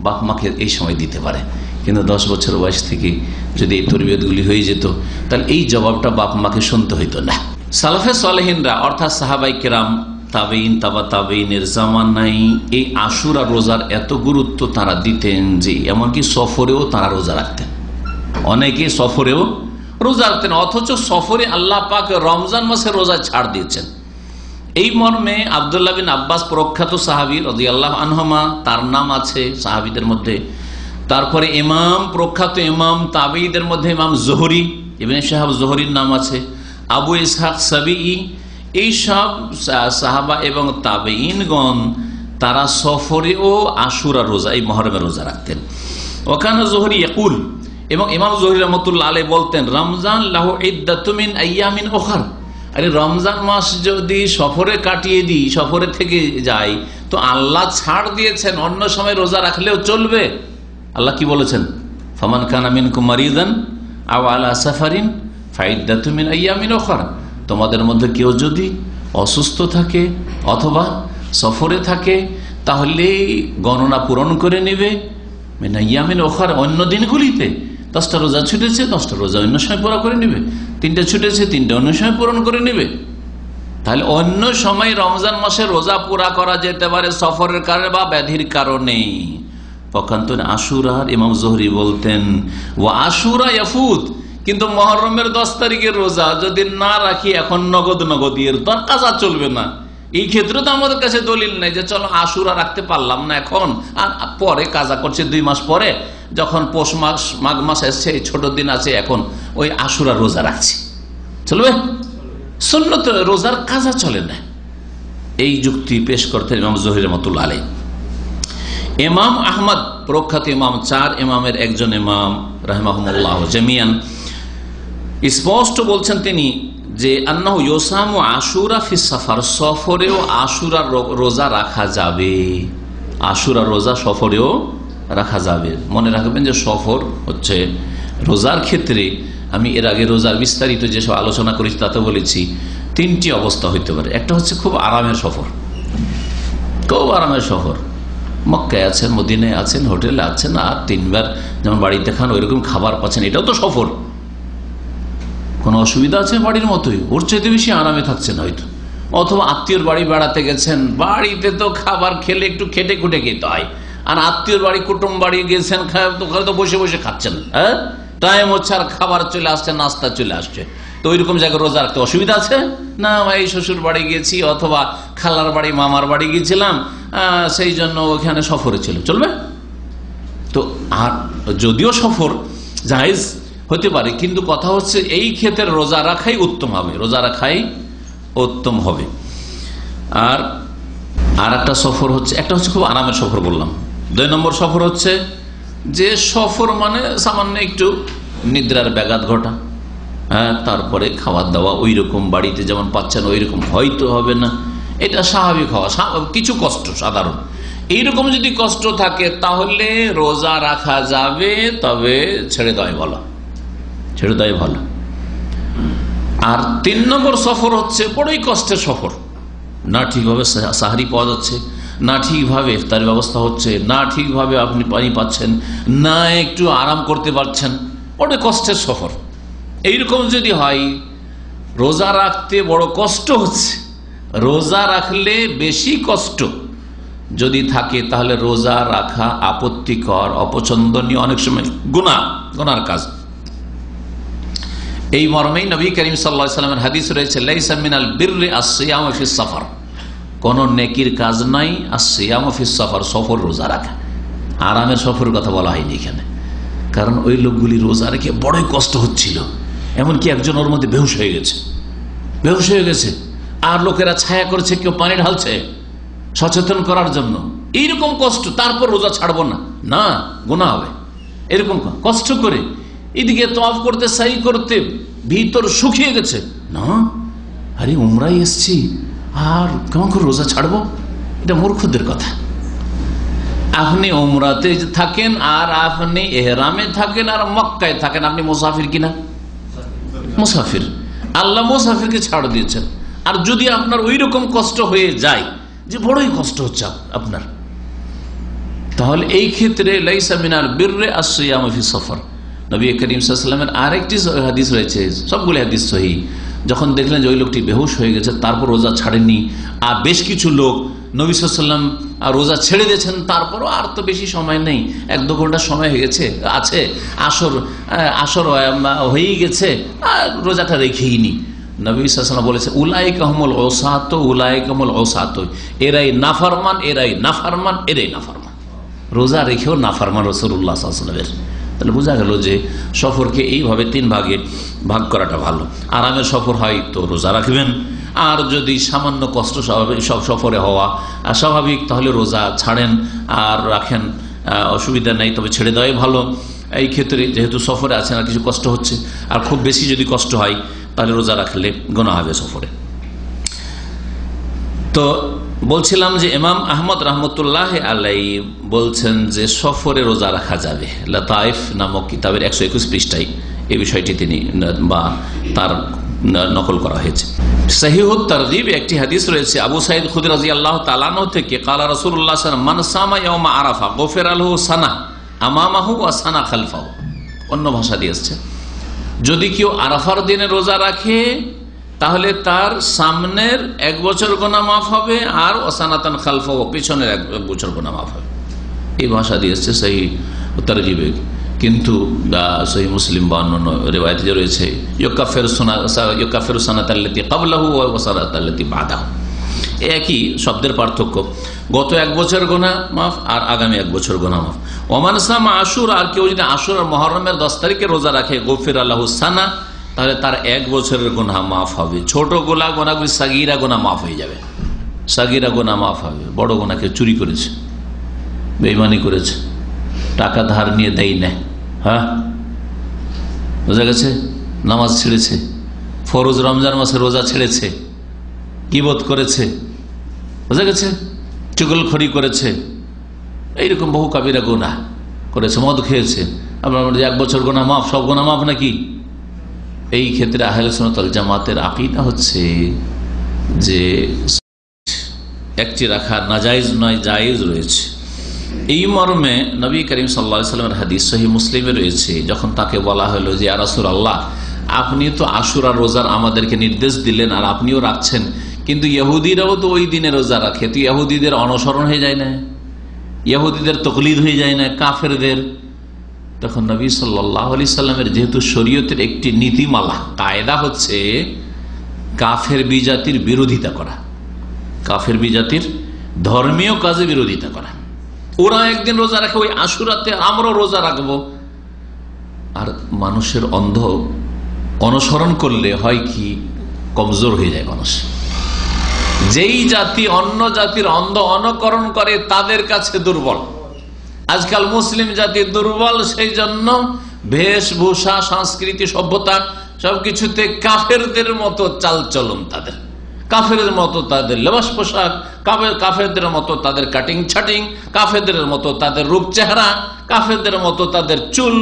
বাপ মাকে এই সময় দিতে পারে। কিন্তু 10 বছর বয়স থেকে যদি এই তরবিয়তগুলি হয়ে যেত, তাহলে এই জবাবটা বাপ মাকে শুনতে হইতো না। সালাফে সালেহিনরা অর্থাৎ সাহাবাই কেরাম, তাবেইন, তাবা তাবেইনের জামানায় এই আশুরা রোজার এত গুরুত্ব তারা দিতেন যে এমনকি সফরেও তারা রোজা রাখতেন। অনেকে সফরেও রোজা রাখতেন, অথচ সফরে আল্লাহ পাক রমজান মাসে রোজা ছাড় দিয়েছেন। এই মর্মে আব্দুল্লাহ বিন আব্বাস প্রখ্যাত সাহাবী রাদিয়াল্লাহু আনহুমা, তার নাম আছে সাহাবীদের মধ্যে। তারপরে প্রখ্যাত ইমাম তাবেঈদের মধ্যে ইমাম জোহরি, ইবনে শিহাব জোহরির নাম আছে, আবু ইসহাক সাবিঈ, এই সব সাহাবা এবং তাবেঈনগণ তারা সফরেও আশুরা রোজা, এই মুহররমের রোজা রাখতেন। ওয়াকানা জোহরি ইয়াকুল, এবং ইমাম জোহরি রাহমাতুল্লাহ আলাইহি বলতেন, রমজান লাহু ইদ্দাতুম মিন আইয়ামিন উখর, আরে রমজান মাস যদি সফরে কাটিয়ে দিই, সফরে থেকে যাই, তো আল্লাহ ছাড় দিয়েছেন অন্য সময় রোজা রাখলেও চলবে। আল্লাহ কি বলেছেন? ফামান কানা মিনকুম মারিদান আও আলা সাফারিন ফাইদ্দাতুম মিন আইয়ামিন উখর, তোমাদের মধ্যে কেউ যদি অসুস্থ থাকে অথবা সফরে থাকে তাহলে গণনা পূরণ করে নেবে মিন আইয়ামিন উখর, অন্য দিনগুলিতে। 10টা রোজা ছুটেছে, 10টা রোজা অন্য সময় পুরা করে নেবে, 3টা ছুটেছে, 3টা অন্য সময় পূরণ করে নেবে। তাহলে অন্য সময় রমজান মাসে রোজা পুরা করা যেতে পারে সফরের কারণে বা ব্যাধির কারণে। পক্ষান্তর আশুরার ইমাম জোহরি বলতেন ও আশুরা ইয়াফুত, কিন্তু মুহররমের 10 তারিখের রোজা যদি না রাখি এখন নগদ এর তো কাজা চলবে না। এই ক্ষেত্রে তো আমাদের কাছে দলিল নাই যে চলো আশুরা রাখতে পারলাম না এখন, আর পরে কাজা করছে 2 মাস পরে, যখন পৌষ মাস মাঘ মাস এসছে, ছোট দিন আছে, এখন ওই আশুরা রোজা রাখছি, চলবে? সুন্নত রোজার কাজা চলে না। এই যুক্তি পেশ করতেন ইমাম জোহরি রাহমাতুল্লাহ আলাইহি। ইমাম আহমদ প্রখ্যাত ইমাম, 4 ইমামের একজন ইমাম রাহিমাহুমুল্লাহ জামিয়ান, স্পষ্ট বলছেন তিনি যে আন্নাহু ইউসামু আশুরা ফিস সাফার, সফরেও আশুরা রোজা রাখা যাবে, আশুরা রোজা সফরেও রাখা যাবে। মনে রাখবেন যে সফর হচ্ছে রোজার ক্ষেত্রে, আমি এর আগে রোজার বিস্তারিত যেসব আলোচনা করেছি তাতে বলেছি 3টি অবস্থা হইতে পারে। একটা হচ্ছে খুব আরামের সফর, খুব আরামের সফর, মক্কায় আছেন, মদিনায় আছেন, হোটেলে আছেন, আর 3 বার যেমন বাড়িতে খান ওইরকম খাবার পাচ্ছেন, এটাও তো সফর। কোনো অসুবিধা আছে? বাড়ির মতোই, ওর চাইতে বেশি আরামে থাকছেন হয়তো। অথবা আত্মীয়র বাড়ি বেড়াতে গেছেন, বাড়িতে তো খাবার খেলে একটু খেটে খুটে খেতে হয়, আর আত্মীয়র বাড়ি কুটুম বাড়ি গেছেন, ওখানে তো বসে বসে খাচ্ছেন, হ্যাঁ, টাইম হচ্ছে আর খাবার চলে আসছে, নাস্তা চলে আসছে। তো ওইরকম জায়গায় রোজা রাখতে অসুবিধা আছে না? ভাই শ্বশুর বাড়ি গেছি অথবা খালার বাড়ি মামার বাড়ি গিয়েছিলাম, সেই জন্য ওখানে সফরে ছিল, চলবে? তো আর যদিও সফর জায়েজ হতে পারে, কিন্তু কথা হচ্ছে এই ক্ষেত্রে রোজা রাখাই উত্তম হবে, রোজা রাখাই উত্তম হবে। আর একটা সফর হচ্ছে, একটা হচ্ছে খুব আরামের সফর বললাম। 2 নম্বর সফর হচ্ছে যে সফর মানে সামান্য একটু নিদ্রার ব্যাঘাত ঘটা, হ্যাঁ, তারপরে খাওয়া দাওয়া ওই রকম বাড়িতে যেমন পাচ্ছেন ওই রকম হয়তো হবে না, এটা স্বাভাবিক হওয়া, কিছু কষ্ট সাধারণ। এইরকম যদি কষ্ট থাকে তাহলে রোজা রাখা যাবে, তবে ছেড়ে দেওয়াই ভালো, ছেড়ে দেওয়াই ভালো। আর 3 নম্বর সফর হচ্ছে বড়ই কষ্টের সফর, না ঠিকভাবে সাহারি পাওয়া যাচ্ছে, না ঠিকভাবে ইফতারের ব্যবস্থা হচ্ছে, না ঠিকভাবে আপনি পানি পাচ্ছেন, না একটু আরাম করতে পারছেন, বড় কষ্টের সফর। এইরকম যদি হয়, রোজা রাখতে বড় কষ্ট হচ্ছে, রোজা রাখলে বেশি কষ্ট যদি থাকে তাহলে রোজা রাখা আপত্তিকর, অপছন্দনীয়, অনেক সময় গুনার কাজ। এই মর্মেই নবী করিম সাল্লাল্লাহু আলাইহি ওয়াসাল্লামের হাদিস রয়েছে, লাইসা মিনাল বিররি আস-সিয়ামু ফিস সাফার, কোন নেকির কাজ নাই আস-সিয়ামু ফিস সাফার, সফর রোজা রাখা। আরামের সফরের কথা বলা হয়নি এখানে, কারণ ওই লোকগুলি রোজা রেখে বড়ই কষ্ট হচ্ছিল, এমনকি একজন ওর মধ্যে বেহুশ হয়ে গেছে, আর লোকেরা ছায়া করছে, কেউ পানি ঢালছে সচেতন করার জন্য। এইরকম কষ্ট, তারপর রোজা ছাড়বো না, না, গুনাহ হবে। এরকম কষ্ট করে এদিকে তওয়াফ করতে, সাই করতে ভিতর শুকিয়ে গেছে, না, আরে উমরাই এসছি আর কেমন করে রোজা ছাড়বো? এটা মূর্খদের কথা। আপনি উমরাতে থাকেন আর আপনি এহরামে থাকেন আর মক্কায় থাকেন, আপনি মুসাফির কিনা? মুসাফির। আল্লাহ মুসাফিরকে ছাড় দিয়েছেন। আর যদি আপনার ওই রকম কষ্ট হয়ে যায় যে বড়ই কষ্ট হচ্ছে আপনার, তাহলে এই ক্ষেত্রে লাইসা মিনাল বিররি আস-সিয়ামু ফি সফর। নবী করিম সাল্লাল্লাহু আলাইহি ওয়াসাল্লামের আরেকটি হাদিস রয়েছে, সবগুলো হাদিস সহিহ। যখন দেখলেন যে ওই লোকটি বেহুশ হয়ে গেছে, তারপর রোজা ছাড়েননি, আর বেশ কিছু লোক নবী সাল্লাল্লাহু আলাইহি ওয়াসাল্লাম রোজা ছেড়ে দিয়েছেন, তারপরও আর তো বেশি সময় নেই, 1-2 ঘন্টা সময় হয়ে গেছে, আছে আসর হয়েই গেছে, আর রোজাটা রেখেই নি। নবী সাল্লাল্লাহু আলাইহি ওয়াসাল্লাম বলেছে, উলাইকা হুমুল উসাত, উলাইকা হুমুল উসাত, এরাই নাফরমান, এরাই নাফরমান, এরাই নাফরমান। রোজা রেখেও নাফরমান রাসূলুল্লাহ সাল্লাল্লাহু আলাইহি ওয়াসাল্লাম। তাহলে বোঝা গেল যে সফরকে এইভাবে 3 ভাগে ভাগ করাটা ভালো। আরামের সফর হয় তো রোজা রাখবেন, আর যদি সামান্য কষ্ট সব সফরে হওয়া স্বাভাবিক, তাহলে রোজা ছাড়েন আর রাখেন, অসুবিধা নেই, তবে ছেড়ে দেওয়াই ভালো। এই ক্ষেত্রে যেহেতু সফরে আছেন আর কিছু কষ্ট হচ্ছে, আর খুব বেশি যদি কষ্ট হয় তাহলে রোজা রাখলে গুনাহ হবে সফরে। তো বলছিলাম যে ইমাম আহমদ রহমতুল্লাহ আলাইহি বলছেন যে সফরে রোজা রাখা যাবে। লাতাইফ নামক কিতাবের 121 পৃষ্ঠায় এই বিষয়টি তিনি বা তার নকল করা হয়েছে। সহিহুত তারগিব একটি হাদিস রয়েছে আবু সাঈদ খুদরী রাদিয়াল্লাহু তাআলা আনহু থেকে, ক্বালা রাসূলুল্লাহ সাল্লাল্লাহু আলাইহি ওয়াসাল্লাম, মান সামা ইয়াওমা আরাফা গুফিরা লাহু সানা আমামাহু ওয়া সানা খালফাহু। অন্য ভাষা দিয়ে আসছে, যদি কেউ আরাফার দিনে রোজা রাখে তাহলে তার সামনের 1 বছর গুনাহ মাফ হবে, আর ওয়াসানাতান খালফাহু, পিছনের 1 বছর গুনাহ মাফ হবে। এই ভাষা দিয়ে এসছে সহি তারগিবে, কিন্তু সহি মুসলিম বা অন্যান্য রিওয়ায়াতে যে রয়েছে ইউকাফিরু সানাতাল্লাতী ক্বাবলাহু ওয়া সানাতাল্লাতী বাদাহু, একই শব্দের পার্থক্য। গত 1 বছর গুনাহ মাফ আর আগামী 1 বছর গুনাহ মাফ। ওমান সামা আশুরা, আর কেউ যদি আশুরা মুহররমের 10 তারিখে রোজা রাখে গফিরা লাহু সানা, তাহলে তার 1 বছরের গুনাহ মাফ হবে। ছোট গুনাহগুলি সাগীরা গুনাহ মাফ হয়ে যাবে, সাগীরা গুনাহ মাফ হবে। বড় গুনাহকে চুরি করেছে, বেঈমানি করেছে, টাকা ধার নিয়ে দেয় না, হ্যাঁ বোঝা গেছে, নামাজ ছেড়েছে, ফরজ রমজান মাসে রোজা ছেড়েছে, গীবত করেছে, বোঝা গেছে, চুগলখড়ি করেছে, এইরকম বহু কাবিরা গুনাহ করেছে, মদ খেয়েছে। আপনার 1 বছর গুনাহ মাফ, সব গুনাহ মাফ নাকি? এই ক্ষেত্রে আহলে সুন্নাত ওয়াল জামাতের আকীদা হচ্ছে যে একটি রাখা নাজায়েজ নয়, জায়েজ রয়েছে। এই মর্মে নবী করিম সাল্লাল্লাহু আলাইহি ওয়াসাল্লামের হাদিস সহিহ মুসলিমে রয়েছে, যখন তাকে বলা হলো যে ইয়া রাসূলুল্লাহ, আপনি তো আশুরা রোজার আমাদেরকে নির্দেশ দিলেন আর আপনিও রাখছেন, কিন্তু ইহুদিরাও তো ওই দিনে রোজা রাখে, তো ইহুদিদের অনুসরণ হয়ে যায় না, ইহুদিদের তাকলিদ হয়ে যায় না, কাফেরদের? তখন নবী সাল্লাল্লাহু আলাইহি সাল্লামের যেহেতু শরীয়তের একটি নীতিমালা কায়দা হচ্ছে কাফের বিজাতির বিরোধিতা করা, কাফের বিজাতির ধর্মীয় কাজে বিরোধিতা করা। ওরা একদিন রোজা রাখে ওই আশুরাতে, আমরাও রোজা রাখবো। আর মানুষের অন্ধ অনুসরণ করলে হয় কি, কমজোর হয়ে যায় মানুষ। যেই জাতি অন্য জাতির অন্ধ অনুকরণ করে তাদের কাছে দুর্বল। আজকাল মুসলিম জাতি দুর্বল, সেই জন্য বেশভূষা, সংস্কৃতি, সভ্যতা সবকিছুতে কাফেরদের মতো চালচলন, তাদের কাফেরদের মতো তাদের লেবাস পোশাক, কাফেরদের মতো তাদের কাটিং ছাটিং, কাফেরদের মতো তাদের রূপ চেহারা, কাফেরদের মতো তাদের চুল,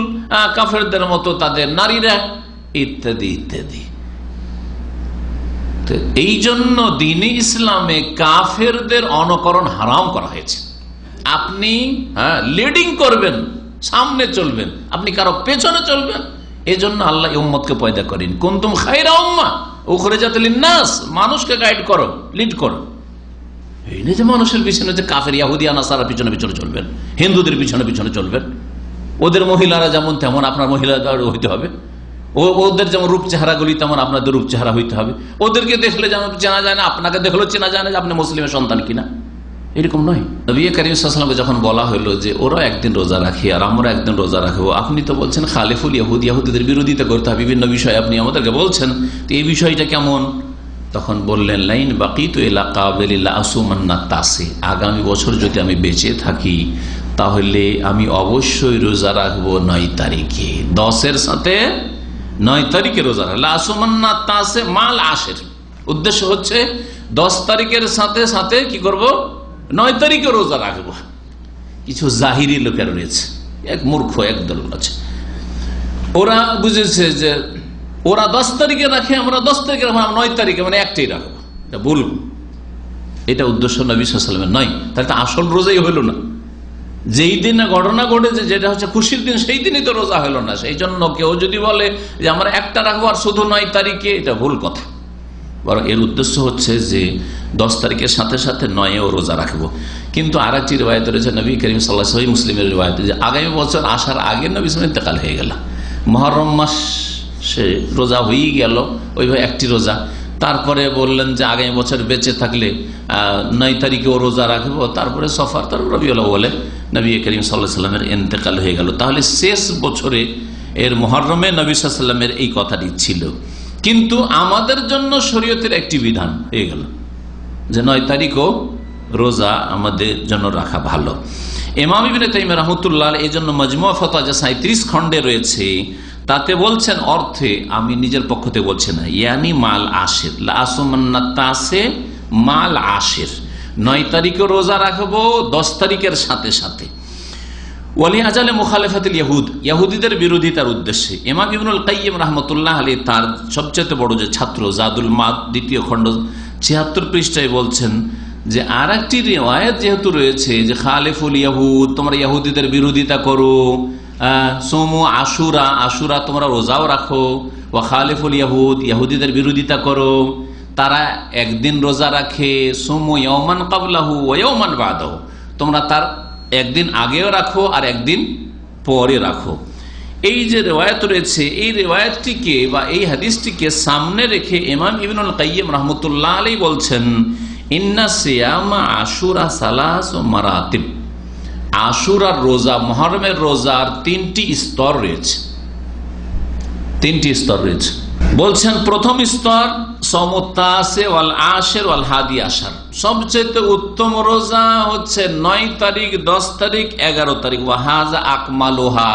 কাফেরদের মতো তাদের নারীরা, ইত্যাদি ইত্যাদি। এই জন্য দ্বীনে ইসলামে কাফেরদের অনুকরণ হারাম করা হয়েছে। আপনি লিডিং করবেন, সামনে চলবেন, আপনি কারো পেছনে চলবেন। এই জন্য আল্লাহ উম্মতকে পয়দা করেন, কুনতুম খায়রা উম্মাহ উখরিজাত লিন-নাস, মানুষকে গাইড করো, লিড করো। এই না যে মানুষের পিছনে, যে কাফের ইহুদি নাসারার পিছনে পিছনে চলবেন, হিন্দুদের পিছনে পিছনে চলবেন। ওদের মহিলারা যেমন তেমন আপনার মহিলা হইতে হবে, ওদের যেমন রূপ চেহারাগুলি তেমন আপনাদের রূপ চেহারা হইতে হবে। ওদেরকে দেখলে যেমন চেনা যায় না, আপনাকে দেখলেও চেনা যায় না যে আপনি মুসলিমের সন্তান কিনা, এরকম নয়। নবী করিম সাল্লাল্লাহু আলাইহি ওয়াসাল্লামকে যখন বলা হলো যে ওরা একদিন রোজা রাখি আর আমরা একদিন রোজা রাখবো, আপনি তো বলছেন খালিফুল ইহুদ, ইহুদিদের বিরোধিতা করতে হবে, বিভিন্ন বিষয় আপনি আমাদেরকে বলছেন, তো এই বিষয়টা কেমন? তখন বললেন লাইন বাকিতু ইলা কাবিলিল্লা আসুমান্না তাসি, আগামী বছর যদি আমি বেঁচে থাকি তাহলে আমি অবশ্যই রোজা রাখবো 9 তারিখে, 10-এর সাথে 9 তারিখে রোজা রাখবো। আসুমান্না তাসে মাল আশের, উদ্দেশ্য হচ্ছে 10 তারিখের সাথে সাথে কি করব, 9 তারিখে রোজা রাখবো। কিছু জাহিরি লোকের রয়েছে, এক মূর্খ একদল আছে, ওরা বুঝেছে যে ওরা 10 তারিখে রাখে, আমরা 10 তারিখে রাখবো, 9 তারিখে মানে একটাই রাখবো। এটা ভুল, এটা উদ্দেশ্য নবী সাল্লাল্লাহু আলাইহি ওয়াসাল্লামের নয়। তাহলে তো আসল রোজাই হলো না। যেই দিন ঘটনা ঘটেছে, যেটা হচ্ছে খুশির দিন, সেই দিনই তো রোজা হলো না। সেই জন্য কেউ যদি বলে যে আমরা একটা রাখবো আর শুধু 9 তারিখে, এটা ভুল কথা। বরং এর উদ্দেশ্য হচ্ছে যে 10 তারিখের সাথে সাথে 9-এও রোজা রাখবো। কিন্তু আর একটি রিওয়ায়াত রয়েছে নবী করিম সাল্লাল্লাহু আলাইহি ওয়াসাল্লাম, মুসলিমের রিওয়ায়াত, যে আগামী বছর আসার আগে নবী সাল্লাল্লাহু আলাইহি ওয়াসাল্লাম ইন্তেকাল হয়ে গেল। মুহররম মাস সে রোজা হয়েই গেল, ওইভাবে একটি রোজা। তারপরে বললেন যে আগামী বছর বেঁচে থাকলে 9 তারিখেও রোজা রাখবো, তারপরে সফর, তারপর রবিউল আউয়ালে নবী করিম সাল্লাল্লাহু আলাইহি ওয়াসাল্লামের ইন্তেকাল হয়ে গেল। তাহলে শেষ বছরে এর মুহররমে নবী সাল্লাল্লাহু আলাইহি ওয়াসাল্লামের এই কথাটি ছিল। কিন্তু আমাদের জন্য শরীয়তের একটি বিধান হয়ে গেল যে 9 তারিখও রোজা আমাদের জন্য রাখা ভালো। ইমাম ইবনে তাইমিয়া রাহমাতুল্লাহ এই জন্য মাজমুআ ফাতাওয়া যে 37 খণ্ডে রয়েছে, তাতে বলছেন, অর্থে আমি নিজের পক্ষ থেকে বলছি না, ইয়ানি মাল আশির, লা আসুমান্না তাসে মাল আশির, 9 তারিখে রোজা রাখবো 10 তারিখের সাথে সাথে। ওয়ালি আজালে মুখালিফাতুল ইহুদ, ইহুদিদের বিরোধিতার উদ্দেশ্যে। ইমাম ইবনুল কাইয়িম রাহমাতুল্লাহ আলাইহি তার সবচেয়ে বড় যে ছাত্র জাদুল মাদ 2য় খণ্ড 76 পৃষ্ঠায় বলছেন যে আর একটি রিওয়ায়াত যেহেতু রয়েছে যে খালিফুল ইহুদ, তোমরা ইহুদিদের বিরোধিতা করো, সোমু আশুরা, আশুরা তোমরা রোজাও রাখো, ওয়া খালিফুল ইহুদ, ইহুদিদের বিরোধিতা করো, তারা একদিন রোজা রাখে, সোমু ইয়াওমান ক্বাবলাহু ওয়া ইয়াওমান বাদাহু, তোমরা তার একদিন আগেও রাখো আর একদিন পরে রাখো। এই যে রিওয়ায়াত রয়েছে, এই রিওয়ায়াতটিকে বা এই হাদিসটিকে সামনে রেখে ইমাম ইবনুল কাইয়িম রাহমাতুল্লাহ আলাইহি বলছেন, ইন্না সিয়ামা আশুরা সালাসু মারাতিব, আশুরার রোজা, মুহররমের রোজার তিনটি স্তর রয়েছে। তিনটি স্তর রয়েছে বলছেন। প্রথম স্তর সমুত্তাসে ওয়াল আশির ওয়াল হাদি আশার, সবচেয়ে উত্তম রোজা হচ্ছে 9 তারিখ, 10 তারিখ, 11 তারিখ। ওয়াহাজা আকমালুহা,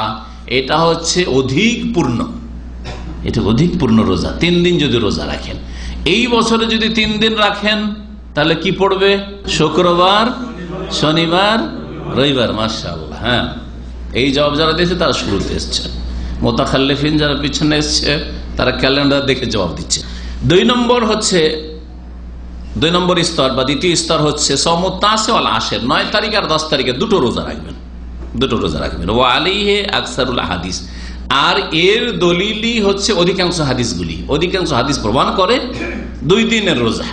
এটা হচ্ছে অধিক পূর্ণ, এটা অধিক পূর্ণ রোজা। 3 দিন যদি রোজা রাখেন, এই বছরে যদি 3 দিন রাখেন তাহলে কি পড়বে? শুক্রবার, শনিবার, রবিবার। মাশাআল্লাহ, হ্যাঁ, এই জবাব যারা দিয়েছে তারা শুরুতে এসছে, মোতাখাল্লিফিন যারা পিছনে এসছে তারা ক্যালেন্ডার দেখে জবাব দিচ্ছে। 2 নম্বর স্তর বা দ্বিতীয় স্তর হচ্ছে সমুত্তাসে ওয়াল আশির, 9 তারিখ আর 10 তারিখে দুটো রোজা রাখবেন। ওয়া আলাইহি আকসারুল হাদিস, আর এর দলিলই হচ্ছে অধিকাংশ হাদিস প্রমাণ করে 2 দিনের রোজা।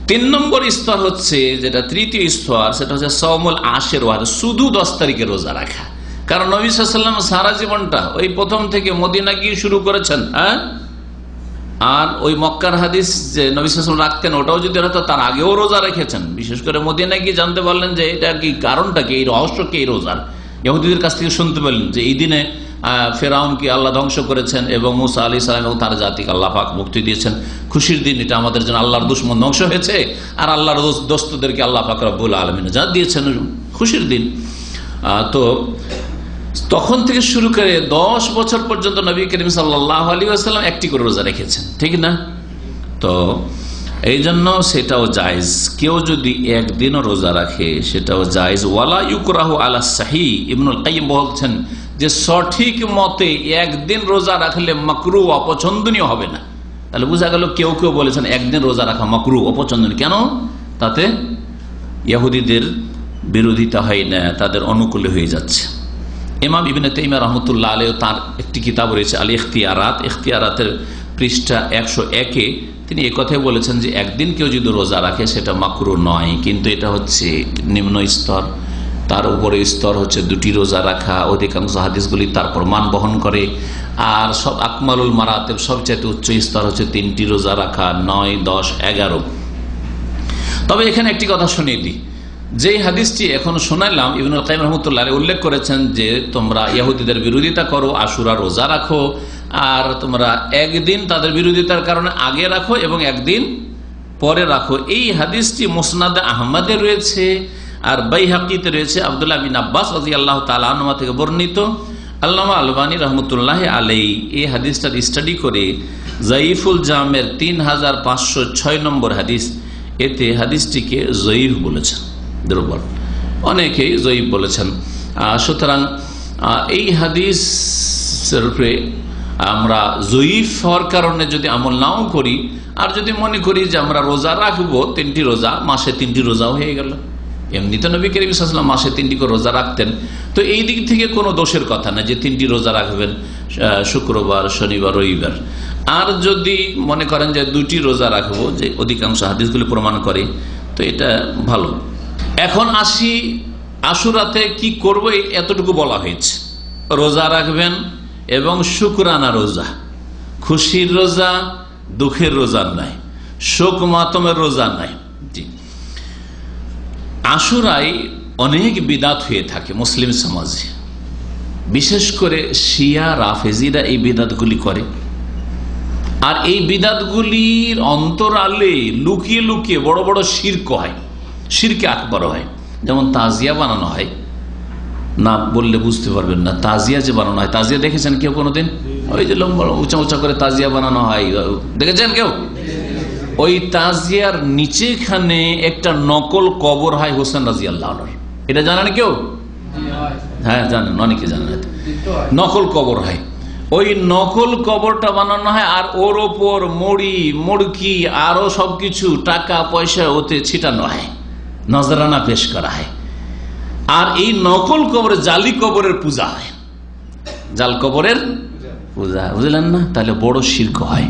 3 নম্বর স্তর হচ্ছে, যেটা তৃতীয় স্তর, সেটা হচ্ছে সওমুল আশির ওয়াদ, শুধু 10 তারিখে রোজা রাখা। কারণ নবী সাল্লাল্লাহু আলাইহি ওয়াসাল্লাম সারা জীবনটা ওই প্রথম থেকে মদিনা গিয়ে শুরু করেছেন, আর ওই মক্কার হাদিস যে নবী সাল্লাল্লাহু আলাইহি ওয়াসাল্লাম রাখতেন, ওটাও যদি হতো তার আগেও রোজা রেখেছেন। বিশেষ করে মদিনা গিয়ে জানতে পারলেন যে এটা কি, কারণটা কি, এই রহস্য কি এই রোজার। ইহুদিদের কাছ থেকে শুনতে পেলেন যে এই দিনে ফেরাউনকে আল্লাহ ধ্বংস করেছেন এবং মুসা আলাইহিস সালাম এবং তার জাতিকে আল্লাহ পাক মুক্তি দিয়েছেন। খুশির দিন এটা আমাদের জন্য, আল্লাহর দুশমন ধ্বংস হয়েছে আর আল্লাহর দোস্তদেরকে আল্লাহ পাক রব্বুল আলামিন নাজাত দিয়েছেন, খুশির দিন। তো তখন থেকে শুরু করে 10 বছর পর্যন্ত নবী করিম সাল্লাল্লাহু আলাইহি ওয়াসাল্লাম একটি করে রোজা রেখেছেন, ঠিক না? তো এই জন্য সেটাও জায়েজ, কেউ যদি একদিনও রোজা রাখে সেটাও জায়েজ। ওয়ালা ইউকরাহু আলা সাহিহ, ইবনুল কাইয়িম বলছেন যে সঠিক মতে একদিন রোজা রাখলে মাকরু, অপছন্দনীয় হবে না। তাহলে বোঝা গেল কেউ বলেছেন একদিন রোজা রাখা মাকরু, অপছন্দনীয়। কেন? তাতে ইহুদিদের বিরোধিতা হয় না, তাদের অনুকূলে হয়ে যাচ্ছে। ইমাম ইবনে তাইমিয়া রাহমাতুল্লাহ আলাইহি তার একটি কিতাব রয়েছে আল ইখতিয়ারাত, ইখতিয়ারাতের পৃষ্ঠা 101-এ তিনি এই কথাই বলেছেন যে একদিন কেউ যদি রোজা রাখে সেটা মাকরু নয়, কিন্তু এটা হচ্ছে নিম্ন স্তর। তার উপরে স্তর হচ্ছে 2টি রোজা রাখা, অধিকাংশ হাদিসগুলি তার প্রমাণ বহন করে। আর সব আকমালুল মারাতিব, সবচেয়ে উচ্চ স্তর হচ্ছে 3টি রোজা রাখা, 9, 10, 11। তবে এখানে একটি কথা শুনিয়ে দিই, যে হাদিসটি এখন শোনালাম ইবনুল কাইয়িম রাহমাতুল্লাহ আলাইহি উল্লেখ করেছেন যে তোমরা ইহুদিদের বিরোধিতা করো, আশুরা রোজা রাখো, আর তোমরা একদিন তাদের বিরোধিতার কারণে আগে রাখো এবং একদিন পরে রাখো। এই হাদিসটি মুসনাদে আহমদে রয়েছে আর বাইহাকিতে রয়েছে, আব্দুল্লাহ বিন আব্বাস রাদিয়াল্লাহু তাআলা আনহু থেকে বর্ণিত। আল্লামা আলবানী রহমতুল্লাহ আলাইহি এই হাদিসটার স্টাডি করে যায়িফুল জামের 3506 নম্বর হাদিস, এতে হাদিসটিকে যঈফ বলেছেন, দুর্বল, অনেকেই যঈফ বলেছেন। সুতরাং এই হাদিসের উপরে আমরা যঈফ হওয়ার কারণে যদি আমল নাও করি, আর যদি মনে করি যে আমরা রোজা রাখবো 3টি রোজা, মাসে 3টি রোজাও হয়ে গেল। এমনি তো নবী করিম সাল্লাল্লাহু আলাইহি ওয়াসাল্লাম মাসে 3টি করে রোজা রাখতেন, তো এই দিক থেকে কোনো দোষের কথা না যে 3টি রোজা রাখবেন, শুক্রবার, শনিবার, রবিবার। আর যদি মনে করেন যে 2টি রোজা রাখবো, যে অধিকাংশ হাদিসগুলি প্রমাণ করে, তো এটা ভালো। এখন আসি আশুরাতে কি করবো, এতটুকু বলা হয়েছে। রোজা রাখবেন এবং শুকরানা রোজা, খুশির রোজা, দুঃখের রোজা নাই, শোক মাতমের রোজা নাই। জি, আশুরায় অনেক বিদাত হয়ে থাকে মুসলিম সমাজে, বিশেষ করে শিয়া রাফেজিরা এই বিদাতগুলি করে। আর এই বিদাতগুলির অন্তরালে লুকিয়ে লুকিয়ে বড় বড় শিরক হয়, শিরকে আকবার হয়। যেমন তাজিয়া বানানো হয়, না বললে বুঝতে পারবেন না, তাজিয়া যে বানানো হয়, তাজিয়া দেখেছেন কেউ কোনোদিন? ওই যে লম্বা উঁচা উঁচা করে তাজিয়া বানানো হয়, দেখেছেন কেউ? ওই তাজিয়ার নিচেখানে একটা নকল কবর হয় হোসেন রাদিয়াল্লাহু আনহু, এটা জানেন কেউ? হ্যাঁ জানেন, অনেকে জানেন। নকল কবর হয়, ওই নকল কবরটা বানানো হয়, আর ওর ওপর মুড়ি, মুড়কি, আরো সবকিছু টাকা পয়সা ওতে ছিটানো হয়, নজরানা পেশ করা হয়। আর এই নকল কবরে, জালি কবরের পূজা হয়, জাল কবরের পূজা, বুঝলেন না? তাহলে বড় শিরক হয়,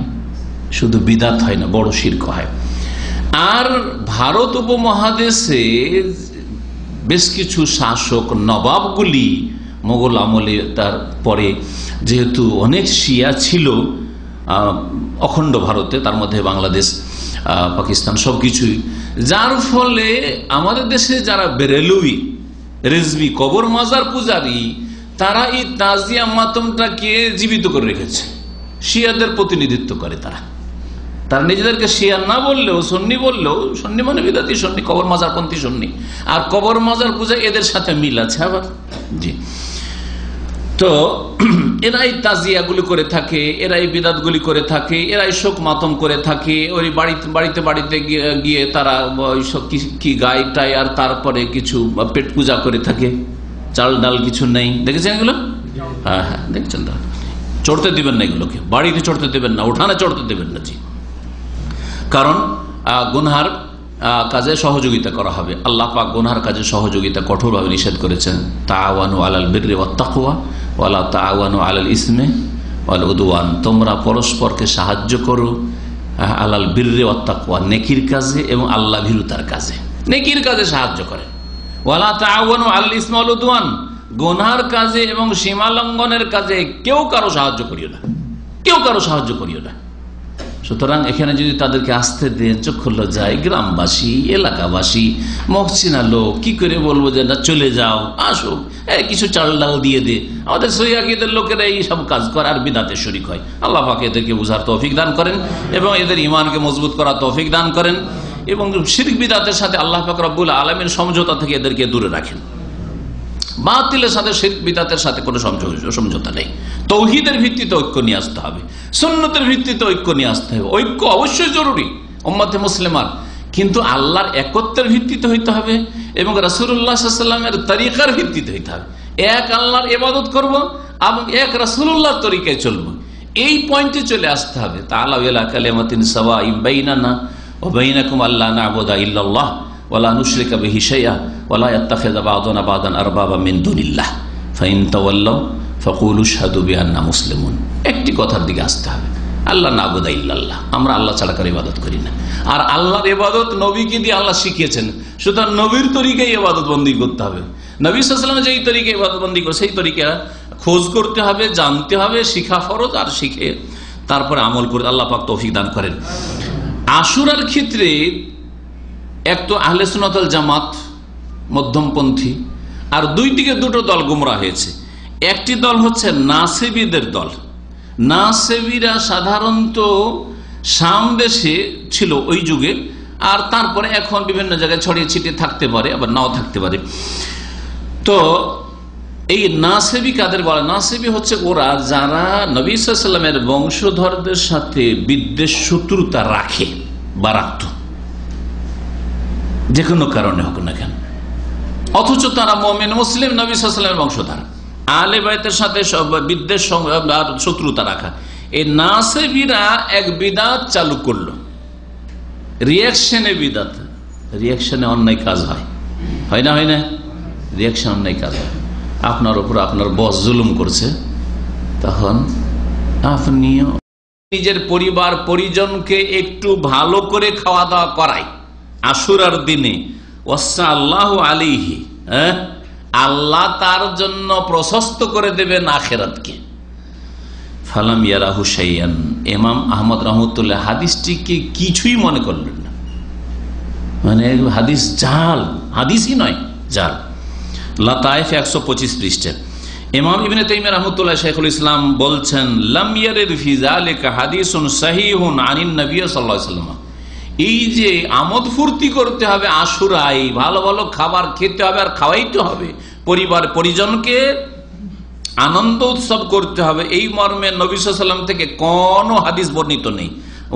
শুধু বিদাত হয় না, বড় শিরক হয়। আর ভারত উপমহাদেশে বেশ কিছু শাসক নবাবগুলি মোগল আমলে, তার পরে যেহেতু অনেক শিয়া ছিল অখণ্ড ভারতে, তার মধ্যে বাংলাদেশ, পাকিস্তান সবকিছুই, যার ফলে আমাদের দেশে যারা বেরেলুই, রেজবি, কবর মাজার পূজারী, তারা এই তাজিয়া মাতমটাকে জীবিত করে রেখেছে। শিয়াদের প্রতিনিধিত্ব করে তারা নিজেদেরকে শিয়া না বললেও, সুন্নি বললেও, সুন্নি মানে বিদাতি সুন্নি, কবর মাজার পন্থী সুন্নি, আর কবর মাজার পূজা এদের সাথে মিল আছে আবার। জি, তো এরাই তাজিয়াগুলি করে থাকে, এরাই বিদাতগুলি করে থাকে, এরাই শোক মাতম করে থাকে। ওই বাড়িতে বাড়িতে গিয়ে তারা কি গায়ে টায়, আর তারপরে কিছু পেট পূজা করে থাকে, চাল ডাল কিছু নেই। দেখেছেন এগুলো? হ্যাঁ হ্যাঁ, দেখছেন। চড়তে দিবেন না এগুলোকে, বাড়িতে চড়তে দেবেন না, উঠানে চড়তে দেবেন না। জি, কারণ গুনহার কাজে সহযোগিতা করা হবে। আল্লাহ পাক গুনহার কাজে সহযোগিতা কঠোরভাবে নিষেধ করেছেন। তাআওয়ানু আলাল বিররি ওয়াত তাকওয়া ওয়ালা তাআওয়ানু আলাল ইসমি ওয়াল উদওয়ান, তোমরা পরস্পরকে সাহায্য করো আলাল বিররি ওয়াত তাকওয়া, নেকির কাজে এবং আল্লাহ ভীরুতার কাজে। নেকির কাজে সাহায্য করে। ওয়ালা তাআওয়ানু আলাল ইসমি ওয়াল উদওয়ান, গুনহার কাজে এবং সীমা লঙ্ঘনের কাজে কেউ কারো সাহায্য করিও না, কেউ কারো সাহায্য করিও না। সুতরাং এখানে যদি তাদেরকে আসতে দেন, চক্ষু লজ্জায় গ্রামবাসী, এলাকাবাসী, মহসিনা লোক, কি করে বলবো যে না চলে যাও, আসো, কিছু চাল ডাল দিয়ে দে। আমাদের সহিহ আকীদার লোকেরা এই সব কাজ করে আর বিদআতে শরীক হয়। আল্লাহ পাক এদেরকে বুঝার তৌফিক দান করেন এবং এদের ঈমানকে মজবুত করার তৌফিক দান করেন এবং শিরক বিদআতের সাথে আল্লাহ পাক রব্বুল আলামিন সমঝোতা থেকে এদেরকে দূরে রাখেন। বাতিলের সাথে শিরক বিদআতের সাথে কোনো সমঝোতা নেই। তৌহিদের ভিত্তিতে ঐক্য নিয়ে আসতে হবে, সুন্নতের ভিত্তিতে ঐক্য নিয়ে আসতে হবে। ঐক্য অবশ্যই জরুরি উম্মতে মুসলিমার, কিন্তু আল্লাহর একত্বের ভিত্তিতে হইতে হবে এবং রাসূলুল্লাহ সাল্লাল্লাহু আলাইহি ওয়াসাল্লামের তরিকার ভিত্তিতে হইতে হবে। এক আল্লাহর ইবাদত করব এবং এক রাসূলুল্লাহর তরিকায় চলবো, এই পয়েন্টে চলে আসতে হবে। তাআলা ইলা কালিমাতিন সাওয়াইন বাইনানা ওয়া বাইনাকুম আল্লা না'বুদা ইল্লাল্লাহ ওয়ালা নুশরিকা বিহি শাইআ ওয়ালা ইয়াত্তাখিযা বা'দুনা বা'দান আরবাবা মিন দুনিল্লাহ ফাইন তাওয়াল্লাউ ফাকুলু আশহাদু বিআন্না মুসলিমুন। একটি কথার দিকে আসতে হবে, আল্লাহ না'বুদা ইল্লাল্লাহ, আমরা আল্লাহ ছাড়া কারো ইবাদত করি না। আর আল্লাহর ইবাদত নবীকে দিয়ে আল্লাহ শিখিয়েছেন, সুতরাং নবীর তরিকায় ইবাদত বন্দী করতে হবে। নবী সাল্লাল্লাহু আলাইহি ওয়াসাল্লাম যেই তরিকায় ইবাদত বন্দী করে সেই তরিকা খোঁজ করতে হবে, জানতে হবে, শিখা ফরজ, আর শিখে তারপরে আমল করে। আল্লাহ পাক তৌফিক দান করেন। আশুরার ক্ষেত্রে এক তো আহলে সুন্নাত ওয়াল জামাত মধ্যমপন্থী, আর দুই দিকে দুটো দল গুমরাহ হয়েছে। একটি দল হচ্ছে নাসেবীদের দল। নাসেবীরা সাধারণত শাম দেশে ছিল ওই যুগে, আর তারপরে এখন বিভিন্ন জায়গায় ছড়িয়ে ছিটিয়ে থাকতে পারে, আবার নাও থাকতে পারে। তো এই নাসেবী কাদের বলে? নাসেবী হচ্ছে ওরা যারা নবী সাল্লাল্লাহু আলাইহি ওয়াসাল্লামের বংশধরদের সাথে বিদ্বেষ শত্রুতা রাখে বা রাখত, যে কোনো কারণে হোক না কেন, অথচ তারা মুমিন মুসলিম নবী সাল্লাল্লাহু আলাইহি ওয়াসাল্লামের বংশধর। আহলে বাইতের সাথে বিদ্বেষ আর শত্রুতা রাখা, এই নাসেবীরা এক বিদআত চালু করলো, রিয়াকশনে বিদআত। রিয়াকশনে অন্যায় কাজ হয়, হয় না? হয় না? রিয়াকশন অন্যায় কাজ হয়। আপনার উপর আপনার বস জুলুম করছে, তখন আপনিও নিজের পরিবার পরিজনকে একটু ভালো করে খাওয়া দাওয়া করাই আশুরার দিনে। ওয়াসা আল্লাহু আলাইহি, আল্লাহ তার জন্য প্রশস্ত করে দেবেন আখিরাতকে। ফালাম ইয়ারাহু শাইআন, ইমাম আহমদ রাহমাতুল্লাহ হাদিসটিকে কিছুই মনে করলেন না। মানে হাদিস জাল, হাদিসই নয়, জাল। লাতায়েফ 125 পৃষ্ঠা ইমাম ইবনে তাইমিয়া রাহমাতুল্লাহ শাইখুল ইসলাম বলছেন, লাম ইয়ারিদ ফি যালিকা হাদিসুন সহিহুন আনিন নবী সাল্লাল্লাহু আলাইহি ওয়াসাল্লাম। এই যে আমোদ ফুর্তি করতে হবে আশুরায়, ভালো ভালো খাবার খেতে হবে আর খাওয়াইতে হবে, পরিবার পরিজনকে আনন্দ উৎসব করতে হবে, এই মর্মে নবী সাল্লাল্লাহু আলাইহি ওয়াসাল্লাম থেকে কোনো হাদিস বর্ণিত নেই।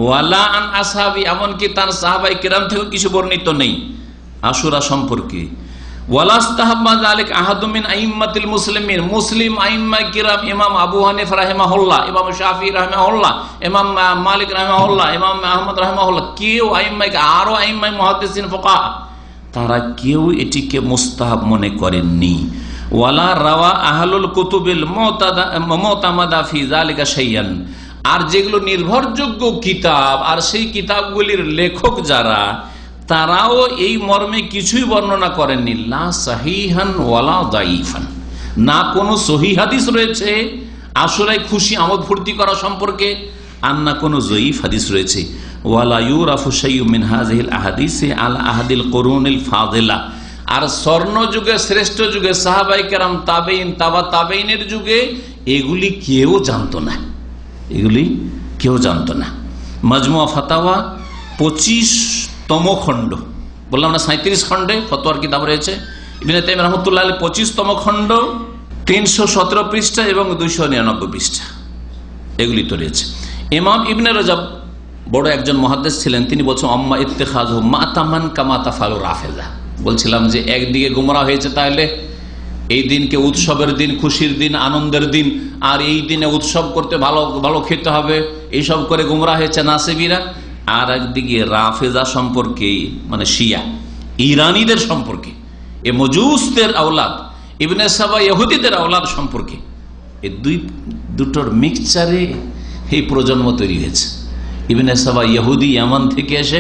ওয়ালা আন আসহাবি, এমনকি তার সাহাবায়ে কেরাম থেকে কিছু বর্ণিত নেই আশুরা সম্পর্কে। ওয়ালাস্তাহাব্বা যালিক আহাদুম মিন আইম্মাতিল মুসলিমিন, মুসলিম আইম্মায়ে কিরাম, ইমাম আবু হানিফা রাহিমাহুল্লাহ, ইমাম শাফিঈ রাহিমাহুল্লাহ, ইমাম মালিক রাহিমাহুল্লাহ, ইমাম আহমদ রাহিমাহুল্লাহ, কেউ আইম্মায়ে, আরো আইম্মায়ে মুহাদ্দিসিন ফুকাহা, তারা কেউ এটিকে মুস্তাহাব মনে করেননি। ওয়ালা রাওয়া আহলুল কুতুবিল মুতামাদা ফি যালিকা শাইআন, আর যেগুলো নির্ভরযোগ্য কিতাব আর সেই কিতাবগুলির লেখক যারা, তারাও এই মর্মে কিছুই বর্ণনা করেননি, লা সাহিহান ওয়ালা দাইফান, না কোনো সহিহ হাদিস রয়েছে আশুরায় খুশি আমোদ ফুর্তি করা সম্পর্কে, আর না কোনো জয়ীফ হাদিস রয়েছে। ওয়ালা ইউরাফু শাইউম মিন হাযিহিল আহাদিসি আলা আহাদিল কুরুনিল ফাদিলা, আর স্বর্ণ যুগে, শ্রেষ্ঠ যুগে, সাহাবায়ে কেরাম, তাবেইন, তাবা তাবেইনের যুগে এগুলি কেউ জানতো না, এগুলি কেউ জানতো না। মাজমুয়া ফাতাওয়া 25তম খণ্ড, বললাম না 37 খণ্ডে ফতোয়ার কিতাব রয়েছে। ইবনে তাইমিয়া রাহমাতুল্লাহ আলাইহি 25তম খণ্ড, 317 পৃষ্ঠা এবং 299 পৃষ্ঠা, এগুলি তো রয়েছে। ইমাম ইবনে রজব বড় একজন মুহাদ্দিস ছিলেন, তিনি বলছেন আম্মা ইত্তিখাযু মাতামান কামা তাফালু রাফিদা। বলছিলাম যে একদিকে গুমরাহ হয়েছে, তাহলে এই দিনকে উৎসবের দিন, খুশির দিন, আনন্দের দিন, আর এই দিনে উৎসব করতে, ভালো ভালো খেতে হবে, এইসব করে গুমরাহ হয়েছে নাসিবিরা। আর একদিকে রাফেজা সম্পর্কে, মানে শিয়া ইরানিদের সম্পর্কে, এ মজুসদের আওলাদ, ইবনে সাবা ইহুদিদের আওলাদ সম্পর্কে, এই দুটোর মিক্সচারে এই প্রজন্ম তৈরি হয়েছে। ইবনে সাবা ইহুদি ইয়ামান থেকে এসে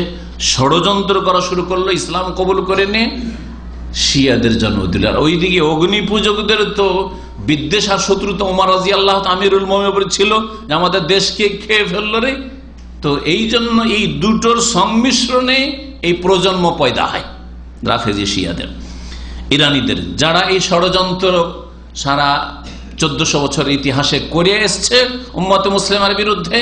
ষড়যন্ত্র করা শুরু করলো, ইসলাম কবুল করে নিয়ে শিয়াদের জন্ম দিল। আর ওইদিকে অগ্নি পূজকদের তো বিদ্বেষ আর শত্রুতা ওমর রাদিয়াল্লাহু তাআলা আমিরুল মুমিনিন ছিল, যে আমাদের দেশকে খেয়ে ফেললো রে। তো এই জন্য এই দুটোর সংমিশ্রণে এই প্রজন্ম পয়দা হয়, রাফেজি শিয়াদের, ইরানিদের, যারা এই ষড়যন্ত্র সারা 1400 বছরের ইতিহাসে করে এসছে উম্মতে মুসলিমার বিরুদ্ধে।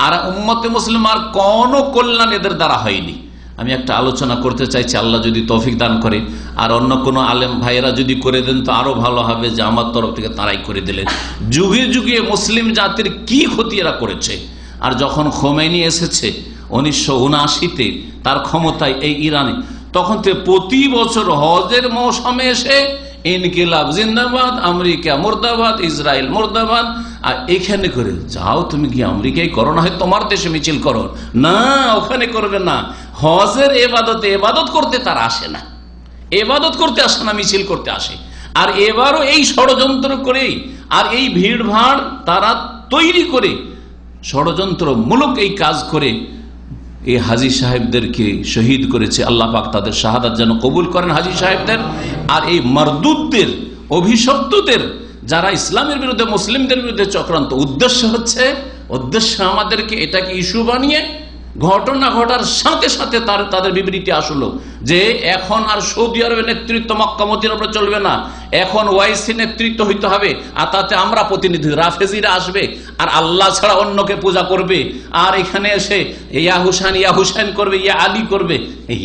আর উম্মতে মুসলিমার কোনো কল্যাণ এদের দ্বারা হয়নি। আমি একটা আলোচনা করতে চাইছি, আল্লাহ যদি তৌফিক দান করে, আর অন্য কোনো আলেম ভাইয়েরা যদি করে দেন তো আরো ভালো হবে, যে আমার তরফ থেকে তারাই করে দিলেন। যুগে যুগে মুসলিম জাতির কি ক্ষতি এরা করেছে। আর যখন খোমেনি এসেছে 1979-তে তার ক্ষমতায় এই ইরানে, তখন থেকে প্রতি বছর হজের মৌসুমে এসে ইনকিলাব জিন্দাবাদ, আমেরিকা মুর্দাবাদ, ইসরায়েল মুর্দাবাদ, আর এখানে করে যাও তুমি কি আমেরিকায় করো, না হয় তোমার দেশে মিছিল করো, না ওখানে করবে না। হজের এবাদত করতে তারা আসে না, এবাদত করতে আসে না, মিছিল করতে আসে। আর এবারও এই ষড়যন্ত্র করে, আর এই ভিড় ভাড় তারা তৈরি করে, ষড়যন্ত্রমূলক এই কাজ করে এই হাজী সাহেবদেরকে শহীদ করেছে। আল্লাহ পাক তাদের শাহাদাত যেন কবুল করেন হাজী সাহেবদের। আর এই মারদুদদের, অভিশপ্তদের, যারা ইসলামের বিরুদ্ধে, মুসলিমদের বিরুদ্ধে চক্রান্ত, উদ্দেশ্য আমাদেরকে এটাকে ইস্যু বানিয়ে ঘটনা ঘটার সাথে সাথে তাদের বিবৃতি আসলো যে এখন আর সৌদি আরবের নেতৃত্ব মক্কা মদিনার উপরে চলবে না, এখন ওয়াইসি নেতৃত্ব হইতে হবে, আর তাতে আমরা প্রতিনিধি, রাফেজিরা আসবে আর আল্লাহ ছাড়া অন্যকে পূজা করবে, আর এখানে এসে ইয়া হুসাইন করবে, ইয়া আলী করবে।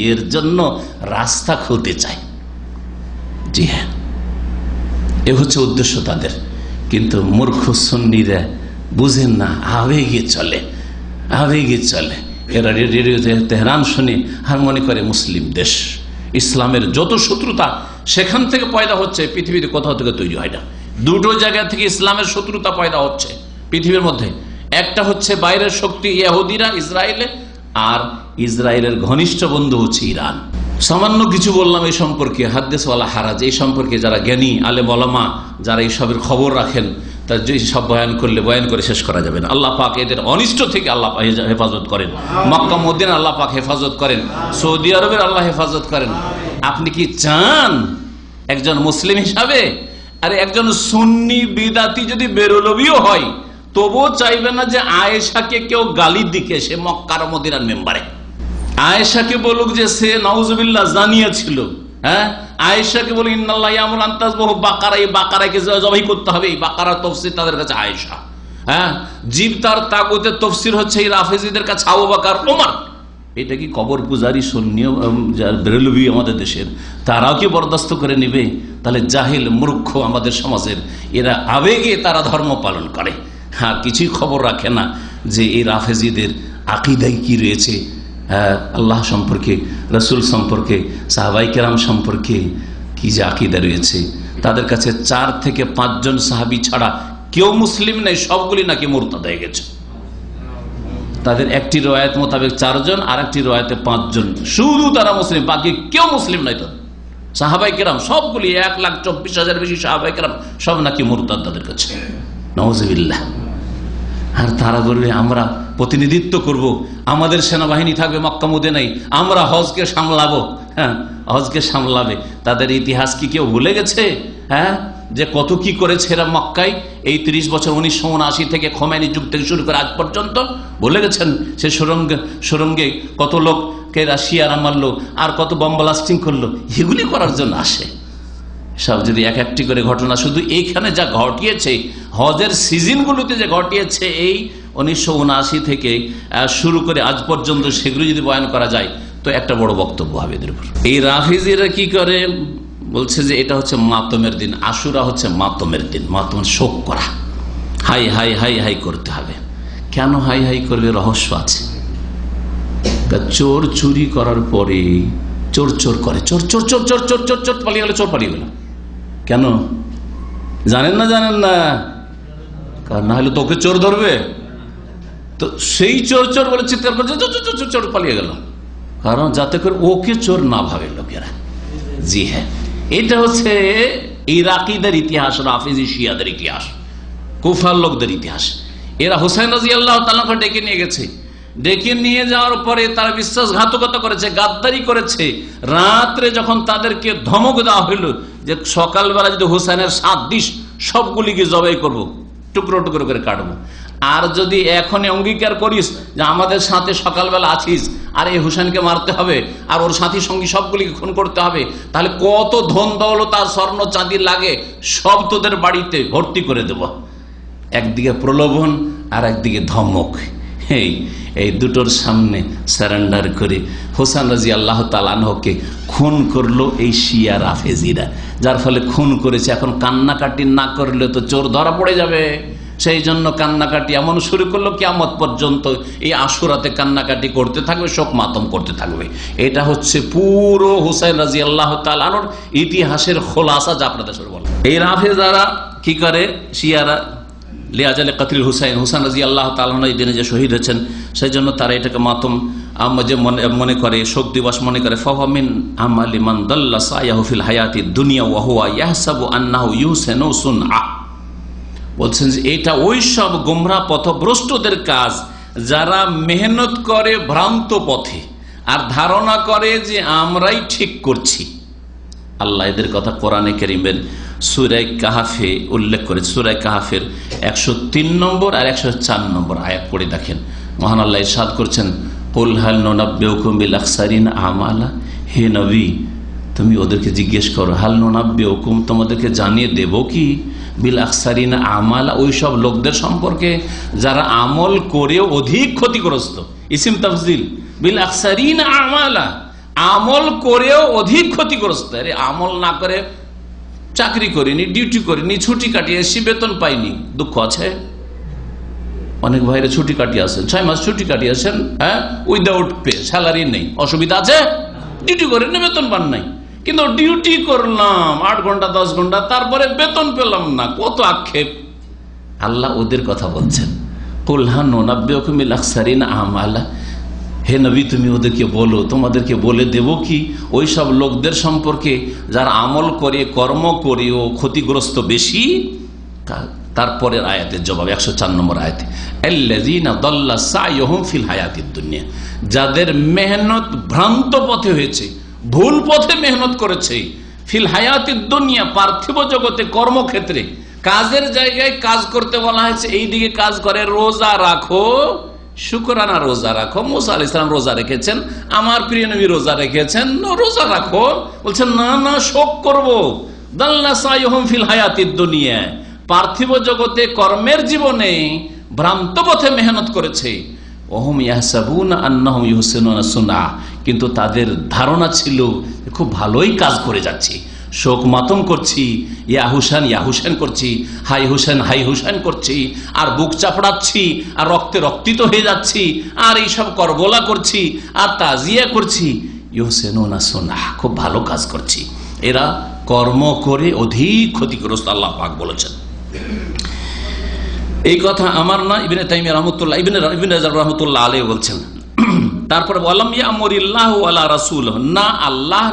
এর জন্য রাস্তা খুলতে চায়। জি হ্যাঁ, এ হচ্ছে উদ্দেশ্য তাদের। কিন্তু মূর্খ সুন্নিরা বুঝেন না, আবেগে চলে। এরা রেডিও তেহরান শুনে আর মনে করে মুসলিম দেশ, ইসলামের যত শত্রুতা সেখান থেকে পয়দা হচ্ছে, পৃথিবীতে কোথাও থেকে তৈরি হয় না। দুটো জায়গা থেকে ইসলামের শত্রুতা পয়দা হচ্ছে পৃথিবীর মধ্যে। একটা হচ্ছে বাইরের শক্তি ইহুদিরা ইসরায়েলে, আর ইসরায়েলের ঘনিষ্ঠ বন্ধু হচ্ছে ইরান। সামান্য কিছু বললাম এই সম্পর্কে, হাদিস ওয়ালা হারাজ, এই সম্পর্কে যারা জ্ঞানী আলেম ওলামা, যারা এইসবের খবর রাখেন, তার যে সব বয়ান করে শেষ করা যাবে না। আল্লাহ পাক এদের অনিষ্ট থেকে আল্লাহ হেফাজত করেন, মক্কা মদিনা আল্লাহ পাক হেফাজত করেন, সৌদি আরবের আল্লাহ হেফাজত করেন। আপনি কি চান একজন মুসলিম হিসাবে, আরে একজন সুন্নি বিদাতি যদি বেরলবিও হয় তবুও চাইবে না যে আয়েশাকে কেউ গালি দিকে, সে মক্কার মদিনার মেম্বারে আয়েশাকে বলুক যে সে নাউজুবিল্লাহ জানিয়েছিল। হ্যাঁ, আয়েশাকে বলে ইন্নাল্লাহ ইয়ামুরু আন তাযবাহু বাকারা, এই বাকারাকে জবাই করতে হবে, এই বাকারার তাফসীর তাদের কাছে আয়েশা। হ্যাঁ, জীব তার তাগুতের তাফসীর হচ্ছে এই রাফেজিদের কাছে আবু বকর, ওমর। এটা কি কবর পূজারি সুন্নি বেরলভি আমাদের দেশের, তারাও কি বরদাস্ত করে নেবে? তাহলে জাহিল মূর্খ আমাদের সমাজের এরা আবেগে তারা ধর্ম পালন করে, হ্যাঁ কিছুই খবর রাখে না যে এই রাফেজিদের আকীদায় কি রয়েছে, আল্লাহ সম্পর্কে, রসুল সম্পর্কে, সাহাবাই কেরাম সম্পর্কে কি যে আকীদা রয়েছে। তাদের কাছে 4 থেকে 5 জন সাহাবী ছাড়া কেউ মুসলিম নেই, সবগুলি নাকি মুরতাদ হয়ে গেছে। তাদের একটি রওয়ায়াত মোতাবেক 4 জন, আর একটি রওয়ায়াতে 5 জন, শুধু তারা মুসলিম, বাকি কেউ মুসলিম নাই। তো সাহাবাই কেরাম সবগুলি 1,24,000 বেশি সাহাবাই কেরাম সব নাকি মুরতাদ তাদের কাছে, নাউজুবিল্লাহ। আর তারা বলবে আমরা প্রতিনিধিত্ব করব, আমাদের সেনাবাহিনী থাকবে মক্কা মদিনায়, আমরা হজকে সামলাবো। হ্যাঁ, হজকে সামলাবে। তাদের ইতিহাস কি কেউ ভুলে গেছে? হ্যাঁ, যে কত কি করেছে এরা মক্কায় এই 30 বছর, 1979 থেকে খোমেনি যুগ থেকে শুরু করে আজ পর্যন্ত। ভুলে গেছেন? সে সুরঙ্গে কত লোককে রাশিয়ারা মারলো, আর কত বম ব্লাস্টিং করলো, এগুলি করার জন্য আসে। সব যদি এক একটি করে ঘটনা শুধু এইখানে যা ঘটিয়েছে, হজের সিজনগুলোতে যে ঘটিয়েছে এই 1979 থেকে শুরু করে আজ পর্যন্ত, সেগুলো যদি বয়ান করা যায় তো একটা বড় বক্তব্য হবে এদের উপর। এই রাফিজিরা কি করে? বলছে যে এটা হচ্ছে মাতমের দিন, আশুরা হচ্ছে মাতমের দিন, মাতম শোক করা, হাই হাই হাই হাই করতে হবে। কেন হাই হাই করবে? রহস্য আছে। চোর চুরি করার পরে চোর চোর করে, চোর চোর চোর চোর চোর চোর চোর পালিয়ে গেল, চোর পালিয়ে গেল। কেন জানেন না? জানেন না, কারণ না হলে তোকে চোর ধরবে। তো সেই চোর চোর বলে চিৎকার করছে, চোর পালিয়ে গেল, কারণ যাতে করে ওকে চোর না ভাবে লোকেরা। জি হ্যাঁ, এটা হচ্ছে ইরাকিদের ইতিহাস, রাফিজি শিয়াদের ইতিহাস, কুফার লোকদের ইতিহাস। এরা হুসাইন রাদিয়াল্লাহু তাআলাকে ডেকে নিয়ে গেছে, ডেকে নিয়ে যাওয়ার পরে তারা বিশ্বাসঘাতকতা করেছে, গাদ্দারি করেছে। রাত্রে যখন তাদেরকে ধমক দেওয়া হইল যে সকালবেলা যদি হুসাইনের 7 দিশ সবগুলিকে জবাই করব, টুকরো টুকরো করে কাটবো, আর যদি এখনই অঙ্গীকার করিস যে আমাদের সাথে সকালবেলা আছিস আর এই হুসাইনকে মারতে হবে আর ওর সাথী সঙ্গী সবগুলিকে খুন করতে হবে, তাহলে কত ধন দৌলত আর স্বর্ণ চাঁদি লাগে সব তোদের বাড়িতে ভর্তি করে দেব। একদিকে প্রলোভন আর একদিকে ধমক। এই দুটোর সামনে সারেন্ডার করে হোসেন রাদিয়াল্লাহু তাআলা আনহুকে খুন করলো এই শিয়া রাফেজিরা, যার ফলে খুন করেছে। এখন কান্নাকাটি না করলে তো চোর ধরা পড়ে যাবে, সেই জন্য কান্নাকাটি এমন শুরু করলো কিয়ামত পর্যন্ত এই আশুরাতে কান্নাকাটি করতে থাকবে, শোক মাতম করতে থাকবে। এটা হচ্ছে পুরো হুসাইন রাদিয়াল্লাহু তাআলা আনহুর ইতিহাসের খোলাসা, যা আপনাদের শুরু বললাম। এই রাফেজারা কি করে? শিয়ারা লিয়াজালে কাতরিল হুসাইন, হুসাইন রাদিয়াল্লাহু তাআলা এই দিনে যে শহীদ হয়েছেন সেই জন্য তারা এটাকে মাতম যে মনে করে, শোক দিবস মনে করে। ফাহামিন আমালি মান দাল্লা সায়াহু ফিল হায়াতিদ দুনিয়া ওয়া হুয়া ইয়াহসাবু আন্নাহু ইউহসিনু সুনআ। বলছেন যে এটা ওই সব গোমরা পথভ্রষ্টদের কাজ যারা মেহনত করে ভ্রান্ত পথে আর ধারণা করে যে আমরাই ঠিক করছি। আল্লাহ এদের কথা কোরআনে কারীমের সূরা কাহাফে উল্লেখ করেছে। সূরা কাহাফের 103 নম্বর আর 104 নম্বর আয়াত পড়ে দেখেন। মহান আল্লাহ ইরশাদ করছেন, কুল হাল নুনাব্বিউকুম বিল আখসারিন আমালা। হে নবী, তুমি ওদেরকে জিজ্ঞেস করো, হাল নুনাব্বিউকুম, তোমাদেরকে জানিয়ে দেব কি, বিল আখসারিন আমালা, ওই সব লোকদের সম্পর্কে যারা আমল করেও অধিক ক্ষতিগ্রস্ত। ইসিম তাফজিল, বিল আখসারিন আমালা, আমল করেও অধিক ক্ষতিগ্রস্ত। আরে আমল না করে চাকরি করিনি, ডিউটি করিনি, ছুটি কাটিয়ে এসি, বেতন পাইনি, দুঃখ আছে? অনেক ভাইরা ছুটি কাটিয়ে আসেন, 6 মাস ছুটি কাটিয়ে আসেন, হ্যাঁ, উইদাউট পে, স্যালারি নেই, অসুবিধা আছে? ডিউটি করেন, বেতন পান নাই, কিন্তু ডিউটি করলাম 8 ঘন্টা 10 ঘন্টা, তারপরে বেতন পেলাম না, কত আক্ষেপ। আল্লাহ ওদের কথা বলছেন, কুল হাল নুনাব্বিউকুম বিল আখসারিন আমালা। হে নবী, তুমি ওদেরকে বলো, তোমাদেরকে বলে দেব কি ওই সব লোকদের সম্পর্কে যারা আমল করে কর্ম করেও ক্ষতিগ্রস্ত বেশি। তারপরের আয়াতের জবাব 104 নম্বর আয়াতে, আল্লাযীনা দাল্লা সাইয়ুহুম ফিল হায়াতিদ দুনিয়া, যাদের মেহনত ভ্রান্ত পথে হয়েছে, ভুল পথে মেহনত করেছে, ফিল হায়াতিদ দুনিয়া, পার্থিব জগতে কর্মক্ষেত্রে কাজের জায়গায় কাজ করতে বলা হয়েছে, এই দিকে কাজ করে রোজা রাখো, শুকরানা রোজা রাখো। মুসা আলাইহিস সালাম রোজা রেখেছেন, আমার প্রিয় নবী রোজা রেখেছেন, রোজা রাখো। বলছেন না না, শোক করবো। দাল্লা সাইয়ুহুম ফিল হায়াতিদ দুনিয়া, পার্থিব জগতে কর্মের জীবনে ভ্রান্ত পথে মেহনত করেছে। ওহুম ইয়াহসাবুনা আন্নাহুম ইউহসিনুনা সুনআ, কিন্তু তাদের ধারণা ছিল খুব ভালোই কাজ করে যাচ্ছি, শোক মাতম করছি, ইয়া হুসেন ইয়া হুসেন করছি, হাই হুসেন হাই হুসেন করছি, আর বুক চাপড়াচ্ছি, আর রক্তে রক্তিত হয়ে যাচ্ছি, আর এইসব করবলা করছি, আর তাজিয়া করছি। ইউহসিনুনা সুনআ, খুব ভালো কাজ করছি। এরা কর্ম করে অধিক ক্ষতিগ্রস্ত, আল্লাহ পাক বলেছেন। এই কথা আমার না, ইবনে তাইমিয়া রাহমাতুল্লাহ, ইবনে রাজব রাহমাতুল্লাহ আলাইহি বলছেন। তারপরে ওয়ালাম ইয়ামুরিল্লাহু আলা রাসূলিহি, না আল্লাহ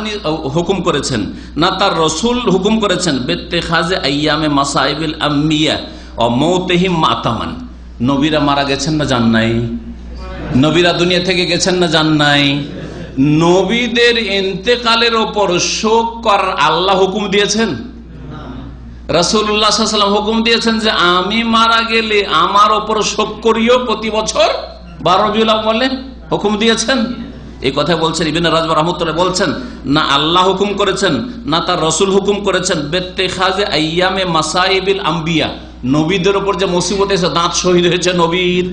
হুকুম করেছেন না তার রাসূল হুকুম করেছেন, বিত্তিখাযে আইয়ামে মাসাইবিল আম্বিয়া ওয়া মাউতিহিম মাতামান, নবীরা মারা গেছেন না যান নাই? নবীরা দুনিয়া থেকে গেছেন না যান নাই? নবীদের ইন্তেকালের ওপর শোক করার আল্লাহ হুকুম দিয়েছেন? রাসূলুল্লাহ সাল্লাল্লাহু আলাইহি ওয়াসাল্লাম হুকুম দিয়েছেন যে আমি মারা গেলে আমার ওপর শোক করিও প্রতি বছর 12 রবিউল আউয়ালে, হুকুম দিয়েছেন। এই কথা বলছেন ইবনে রাজব রাহমাতুল্লাহ, বলছেন না আল্লাহ হুকুম করেছেন না তার রাসূল হুকুম করেছেন। বেত্তেখাজে আইয়ামে মাসাইবিল আম্বিয়া, নবীদের উপর যে মুসিবত এসে, দাঁত শহীদ হয়েছে নবীর,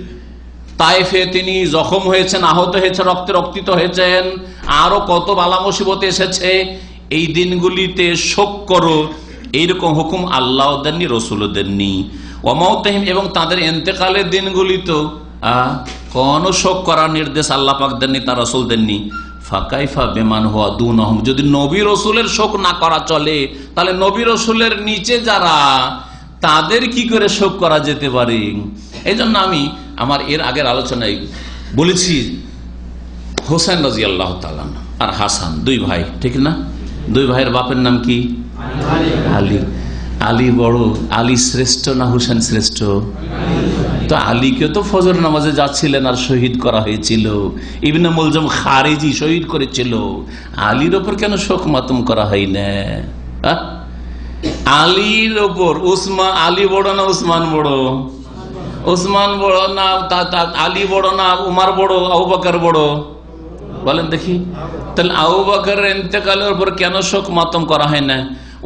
তায়েফে তিনি জখম হয়েছেন, আহত হয়েছে, রক্তে রক্তিত হয়েছেন, আরো কত বালা মুসিবত এসেছে, এই দিনগুলিতে শোক করো, এইরকম হুকুম আল্লাহ দেননি, রসুল দেননি। ওয়ামাউতাহিম, এবং তাদের ইন্তেকালের দিনগুলি তো কোন শোক করার নির্দেশ আল্লাহ পাক দেননি, তার রসুল দেননি। ফাকাইফা বেমান হুয়া দুনহুম, যদি নবী রসুলের শোক না করা চলে, তাহলে নবী রসুলের নিচে যারা, তাদের কি করে শোক করা যেতে পারে? এই জন্য আমি আমার এর আগের আলোচনায় বলেছি, হোসেন রাদিয়াল্লাহু তাআলা আর হাসান দুই ভাই, ঠিক না? দুই ভাইয়ের বাপের নাম কি? আলী। আলী বড়, আলী শ্রেষ্ঠ না হুসেন শ্রেষ্ঠ? তো আলীকে তো ফজর নামাজে যাচ্ছিলেন আর শহীদ করা হয়েছিল, ইবনে মুলজাম খারিজি শহীদ করেছিল, আলীর ওপর কেন শোক মাতম করা হয় না? আলীর ওপর আলী বড় না উসমান বড়? উসমান বড় না আলী বড় না উমার বড়, আবু বকর বড়? বলেন দেখি। তাহলে আবু বকরের ইন্তেকালের উপর কেন শোক মাতম করা হয় না?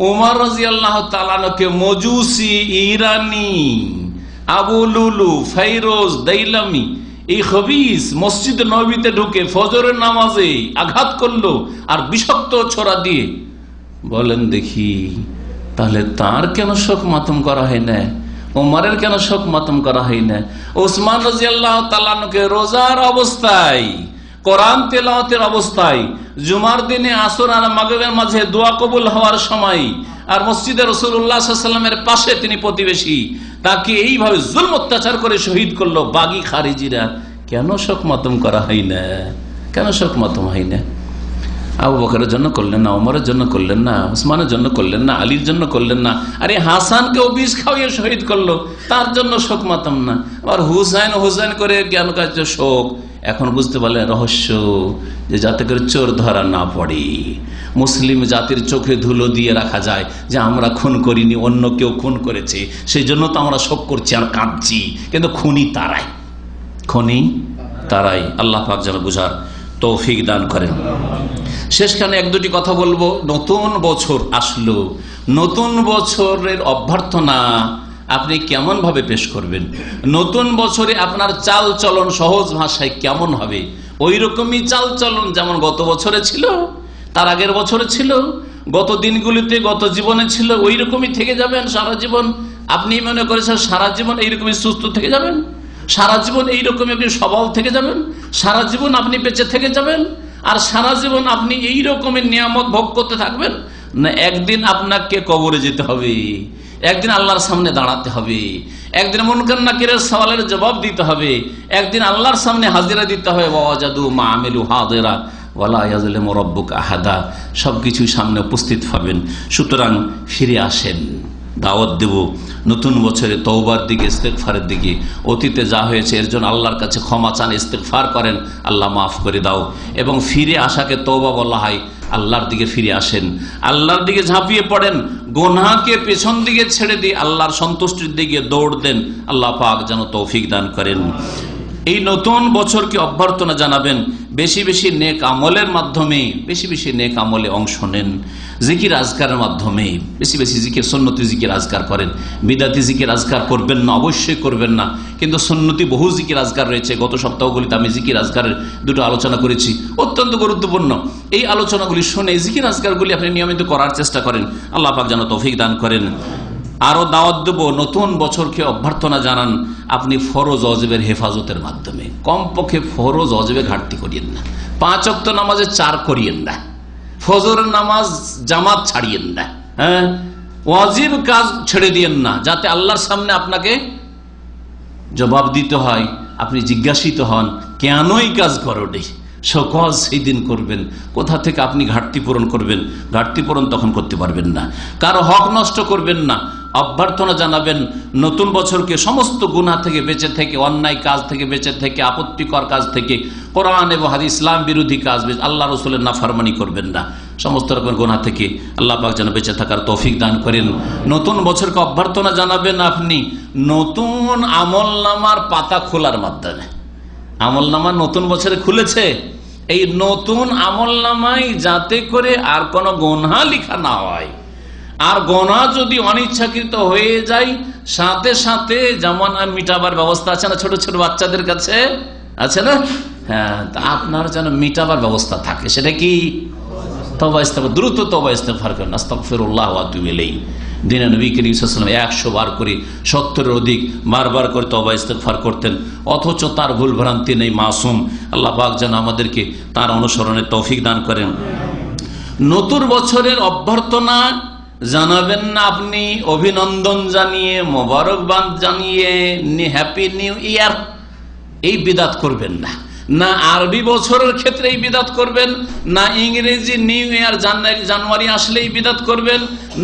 উমর রাদিয়াল্লাহু তাআলা কে মজুসি, ইরানি, আবু লুলু, ফাইরোজ, দাইলামি, এই খবিস মসজিদ নববীতে ঢুকে ফজরের নামাজে আঘাত করলো আর বিষাক্ত ছোরা দিয়ে। বলেন দেখি, তাহলে তার কেন শোক মাতম করা হয় না? উমরের কেন শোক মাতম করা হয় না? ওসমান রাদিয়াল্লাহু তাআলা কে রোজার অবস্থায়, কোরআন তেলাওয়াতের অবস্থায়, জুমার দিনে আসর আর মাগরিবের মাঝে দোয়া কবুল হওয়ার সময়, আর মসজিদে রাসূলুল্লাহ সাল্লাল্লাহু আলাইহি ওয়াসাল্লামের পাশে তিনি প্রতিবেশী, তাকে এইভাবে জুলম অত্যাচার করে শহীদ করলো বাগী খারিজিরা, কেন শোক মাতম করা হয় না? কেন শোক মাতম হয় না? আবু বকরের জন্য করলেন না, ওমরের জন্য করলেন না, উসমানের জন্য করলেন না, আলীর জন্য করলেন না, আরে হাসানকেও বিষ খাওয়িয়ে শহীদ করলো, তার জন্য শোক মাতম না। আর হুসাইন হুসাইন করে জ্ঞান কার্য শোক। এখন বুঝতে পারলেন রহস্য, যে যাতে করে চোর ধরা না পড়ে, মুসলিম জাতির চোখে ধুলো দিয়ে রাখা যায় যে আমরা খুন করিনি, অন্য কেউ খুন করেছে, সেই জন্য তো আমরা শোক করছি আর কাঁদছি, কিন্তু খুনি তারাই, খুনি তারাই। আল্লাহ পাক যেন বুঝার তৌফিক দান করেন। শেষখানে এক দুটি কথা বলবো। নতুন বছর আসলো, নতুন বছরের অভ্যর্থনা আপনি কেমন ভাবে পেশ করবেন? নতুন বছরে আপনার চাল চলন সহজ ভাষায় কেমন হবে? ওই রকমই চাল চলন যেমন গত বছরে ছিল, তার আগের বছরে ছিল, গত দিনগুলিতে, গত জীবনে ছিল, ওই রকমই থেকে যাবেন সারা জীবন? আপনি মনে করেছেন সারা জীবন এইরকমই সুস্থ থেকে যাবেন, সারা জীবন এইরকমই আপনি সবল থেকে যাবেন, সারা জীবন আপনি বেঁচে থেকে যাবেন, আর সারা জীবন আপনি এই রকমের নিয়ামত ভোগ করতে থাকবেন? না, একদিন আপনাকে কবরে যেতে হবে, একদিন আল্লাহর সামনে দাঁড়াতে হবে, একদিন মুনকার নাকিরের সওয়ালের জবাব দিতে হবে, একদিন আল্লাহর সামনে হাজিরা দিতে হবে। ওয়াজাদু মা আমিলু হাদিরা ওয়ালা ইয়াজলিমু রাব্বুকা আহাদা, সবকিছু সামনে উপস্থিত পাবেন। সুতরাং ফিরে আসেন, দাওয়াত দেব নতুন বছরে তওবার দিকে, ইস্তেগফারের দিকে। অতীতে যা হয়েছে এর জন্য আল্লাহর কাছে ক্ষমা চান, ইস্তেগফার করেন, আল্লাহ মাফ করে দাও। এবং ফিরে আসাকে তওবা বলা হয়। আল্লাহর দিকে ফিরে আসেন, আল্লাহর দিকে ঝাঁপিয়ে পড়েন, গুনাহকে পেছন দিকে ছেড়ে দিয়ে আল্লাহর সন্তুষ্টির দিকে দৌড় দেন। আল্লাহ পাক যেন তৌফিক দান করেন। এই নতুন বছরকে অভ্যর্থনা জানাবেন বেশি বেশি নেক আমলের মাধ্যমে, বেশি বেশি নেক আমলে অংশ নেন, জিকির আজকারের মাধ্যমে বেশি বেশি জিকির, সুন্নতি জিকির আজকার করেন। বিদাতি জিকির আজকার করবেন না, অবশ্যই করবেন না, কিন্তু সুন্নতি বহু জিকির আজকার রয়েছে। গত সপ্তাহগুলিতে আমি জিকির আজকারের দুটো আলোচনা করেছি, অত্যন্ত গুরুত্বপূর্ণ। এই আলোচনাগুলি শুনে জিকির আজকারগুলি আপনি নিয়মিত করার চেষ্টা করেন। আল্লাহ পাক যেন তৌফিক দান করেন। আরো দাওয়াত দেব, নতুন বছরকে অভ্যর্থনা জানান আপনি ফরজ অজেবের হেফাজতের মাধ্যমে। কমপক্ষে ফরজ অজেবে ঘাটতি করিয়েন না, 5 ওয়াক্ত নামাজে 4 করিয়েন না, ফজরের নামাজ জামাত ছাড়িয়েন না, হ্যাঁ, ওয়াজিব কাজ ছেড়ে দিয়েন না, যাতে আল্লাহর সামনে আপনাকে জবাব দিতে হয়, আপনি জিজ্ঞাসিত হন কেন এই কাজ করোনি। সকল সেই দিন করবেন। কোথা থেকে আপনি ঘাটতি পূরণ করবেন? ঘাটতি পূরণ তখন করতে পারবেন না। কারো হক নষ্ট করবেন না, অভ্যর্থনা জানাবেন নতুন বছরকে সমস্ত গুনাহ থেকে বেঁচে থেকে, অন্যায় কাজ থেকে বেঁচে থেকে, আপত্তিকর কাজ থেকে, কোরআন এবং হাদিস ইসলাম বিরোধী কাজ, আল্লাহ রসুলের নাফরমানি করবেন না, সমস্ত রকমের গুনাহ থেকে আল্লাহ পাক যেন বেঁচে থাকার তৌফিক দান করেন। নতুন বছরকে অভ্যর্থনা জানাবেন আপনি নতুন আমলনামার পাতা খোলার মাধ্যমে। আমলনামা নতুন বছরে খুলেছে, এই নতুন আমলনামায় যাতে করে আর কোনো গুনাহ লেখা না হয়, আর গুনাহ যদি অনিচ্ছাকৃত হয়ে যায় সাথে সাথে যেমন মিটাবার ব্যবস্থা আছে না, ছোট ছোট বাচ্চাদের কাছে আছে না, হ্যাঁ, তা আপনার যেন মিটাবার ব্যবস্থা থাকে। সেটা কি? তওবা ইস্তেগফার, দ্রুত তওবা ইস্তেগফার করেন, আস্তাগফিরুল্লাহ ওয়া আতুবু ইলাইহি। দিনে নবী করিম সাল্লাল্লাহু আলাইহি ওয়াসাল্লাম 100 বার করে, 70-এর অধিক বারবার করে তওবা ইস্তেগফার করতেন, অথচ তার ভুল ভ্রান্তি নেই, মাসুম। আল্লাহ পাক যেন আমাদেরকে তার অনুসরণের তৌফিক দান করেন। নতুন বছরের অভ্যর্থনা জানাবেন না আপনি অভিনন্দন জানিয়ে, মোবারকবাদ জানিয়ে, হ্যাপি নিউ ইয়ার, এই বিদাত করবেন না। না আরবি বছরের ক্ষেত্রে এই বিদাত করবেন, না ইংরেজি নিউ ইয়ার জানুয়ারি আসলেই বিদাত করবেন,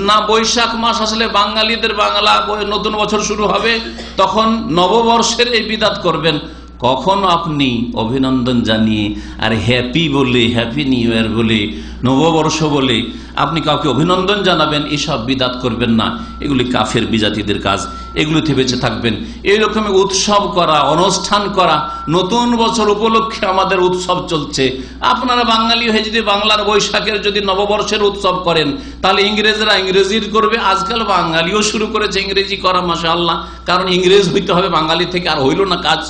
না বৈশাখ মাস আসলে বাঙালিদের বাংলা নতুন বছর শুরু হবে তখন নববর্ষের এই বিদাত করবেন। কখন আপনি অভিনন্দন জানিয়ে আর হ্যাপি বলে, হ্যাপি নিউ ইয়ার বলে, নববর্ষ বলে আপনি কাউকে অভিনন্দন জানাবেন, এসব বিদাত করবেন না। এগুলি কাফের বিজাতিদের কাজ, এগুলিতে বেঁচে থাকবেন। এইরকম উৎসব করা, অনুষ্ঠান করা, নতুন বছর উপলক্ষে আমাদের উৎসব চলছে, আপনারা বাঙালি হয়ে যদি বাংলার বৈশাখের যদি নববর্ষের উৎসব করেন, তাহলে ইংরেজরা ইংরেজির করবে। আজকাল বাঙালিও শুরু করেছে ইংরেজি করা, মাশাআল্লাহ, কারণ ইংরেজ হইতে হবে বাঙালি থেকে, আর হইল না কাজ,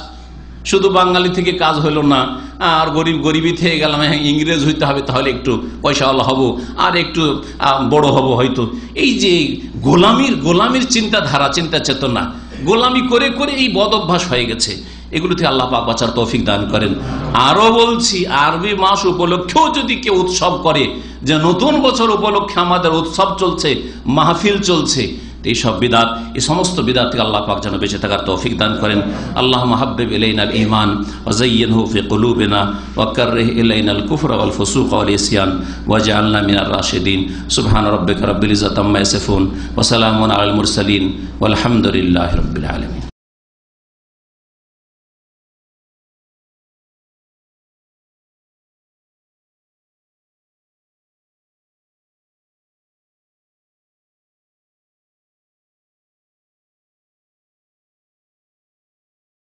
শুধু বাঙালি থেকে কাজ হইল না, আর গরিবই থেকে গেলাম, ইংরেজ হইতে হবে, তাহলে একটু পয়সাওয়ালা হব, আর একটু বড় হব হয়তো। এই যে গোলামির চিন্তাধারা, চিন্তা চেতনা, গোলামি করে করে এই বদ অভ্যাস হয়ে গেছে। এগুলো থেকে আল্লাহ পাক বাঁচার তৌফিক দান করেন। আরো বলছি, আরবি মাস উপলক্ষেও যদি কেউ উৎসব করে, যে নতুন বছর উপলক্ষে আমাদের উৎসব চলছে, মাহফিল চলছে, এই সব বিদাত, এই সমস্ত বিদাত থেকে আল্লাহ পাক যেন বেঁচে থাকার তৌফিক দান করেন। আল্লাহুম্মা হাব্বিব ইলাইনাল ঈমান ওয়া যায়্যিনহু ফি কুলুবিনা ওয়া কাররিহ ইলাইনাল কুফরা ওয়াল ফুসুক ওয়াল ইসয়ান ওয়াজআলনা মিনার রাশিদিন। সুবহানা রাব্বিকা রাব্বিল ইজ্জাতি আম্মা ইয়াসিফুন ওয়া সালামুন আলাল মুরসালিন ওয়াল হামদুলিল্লাহি রাব্বিল আলামিন।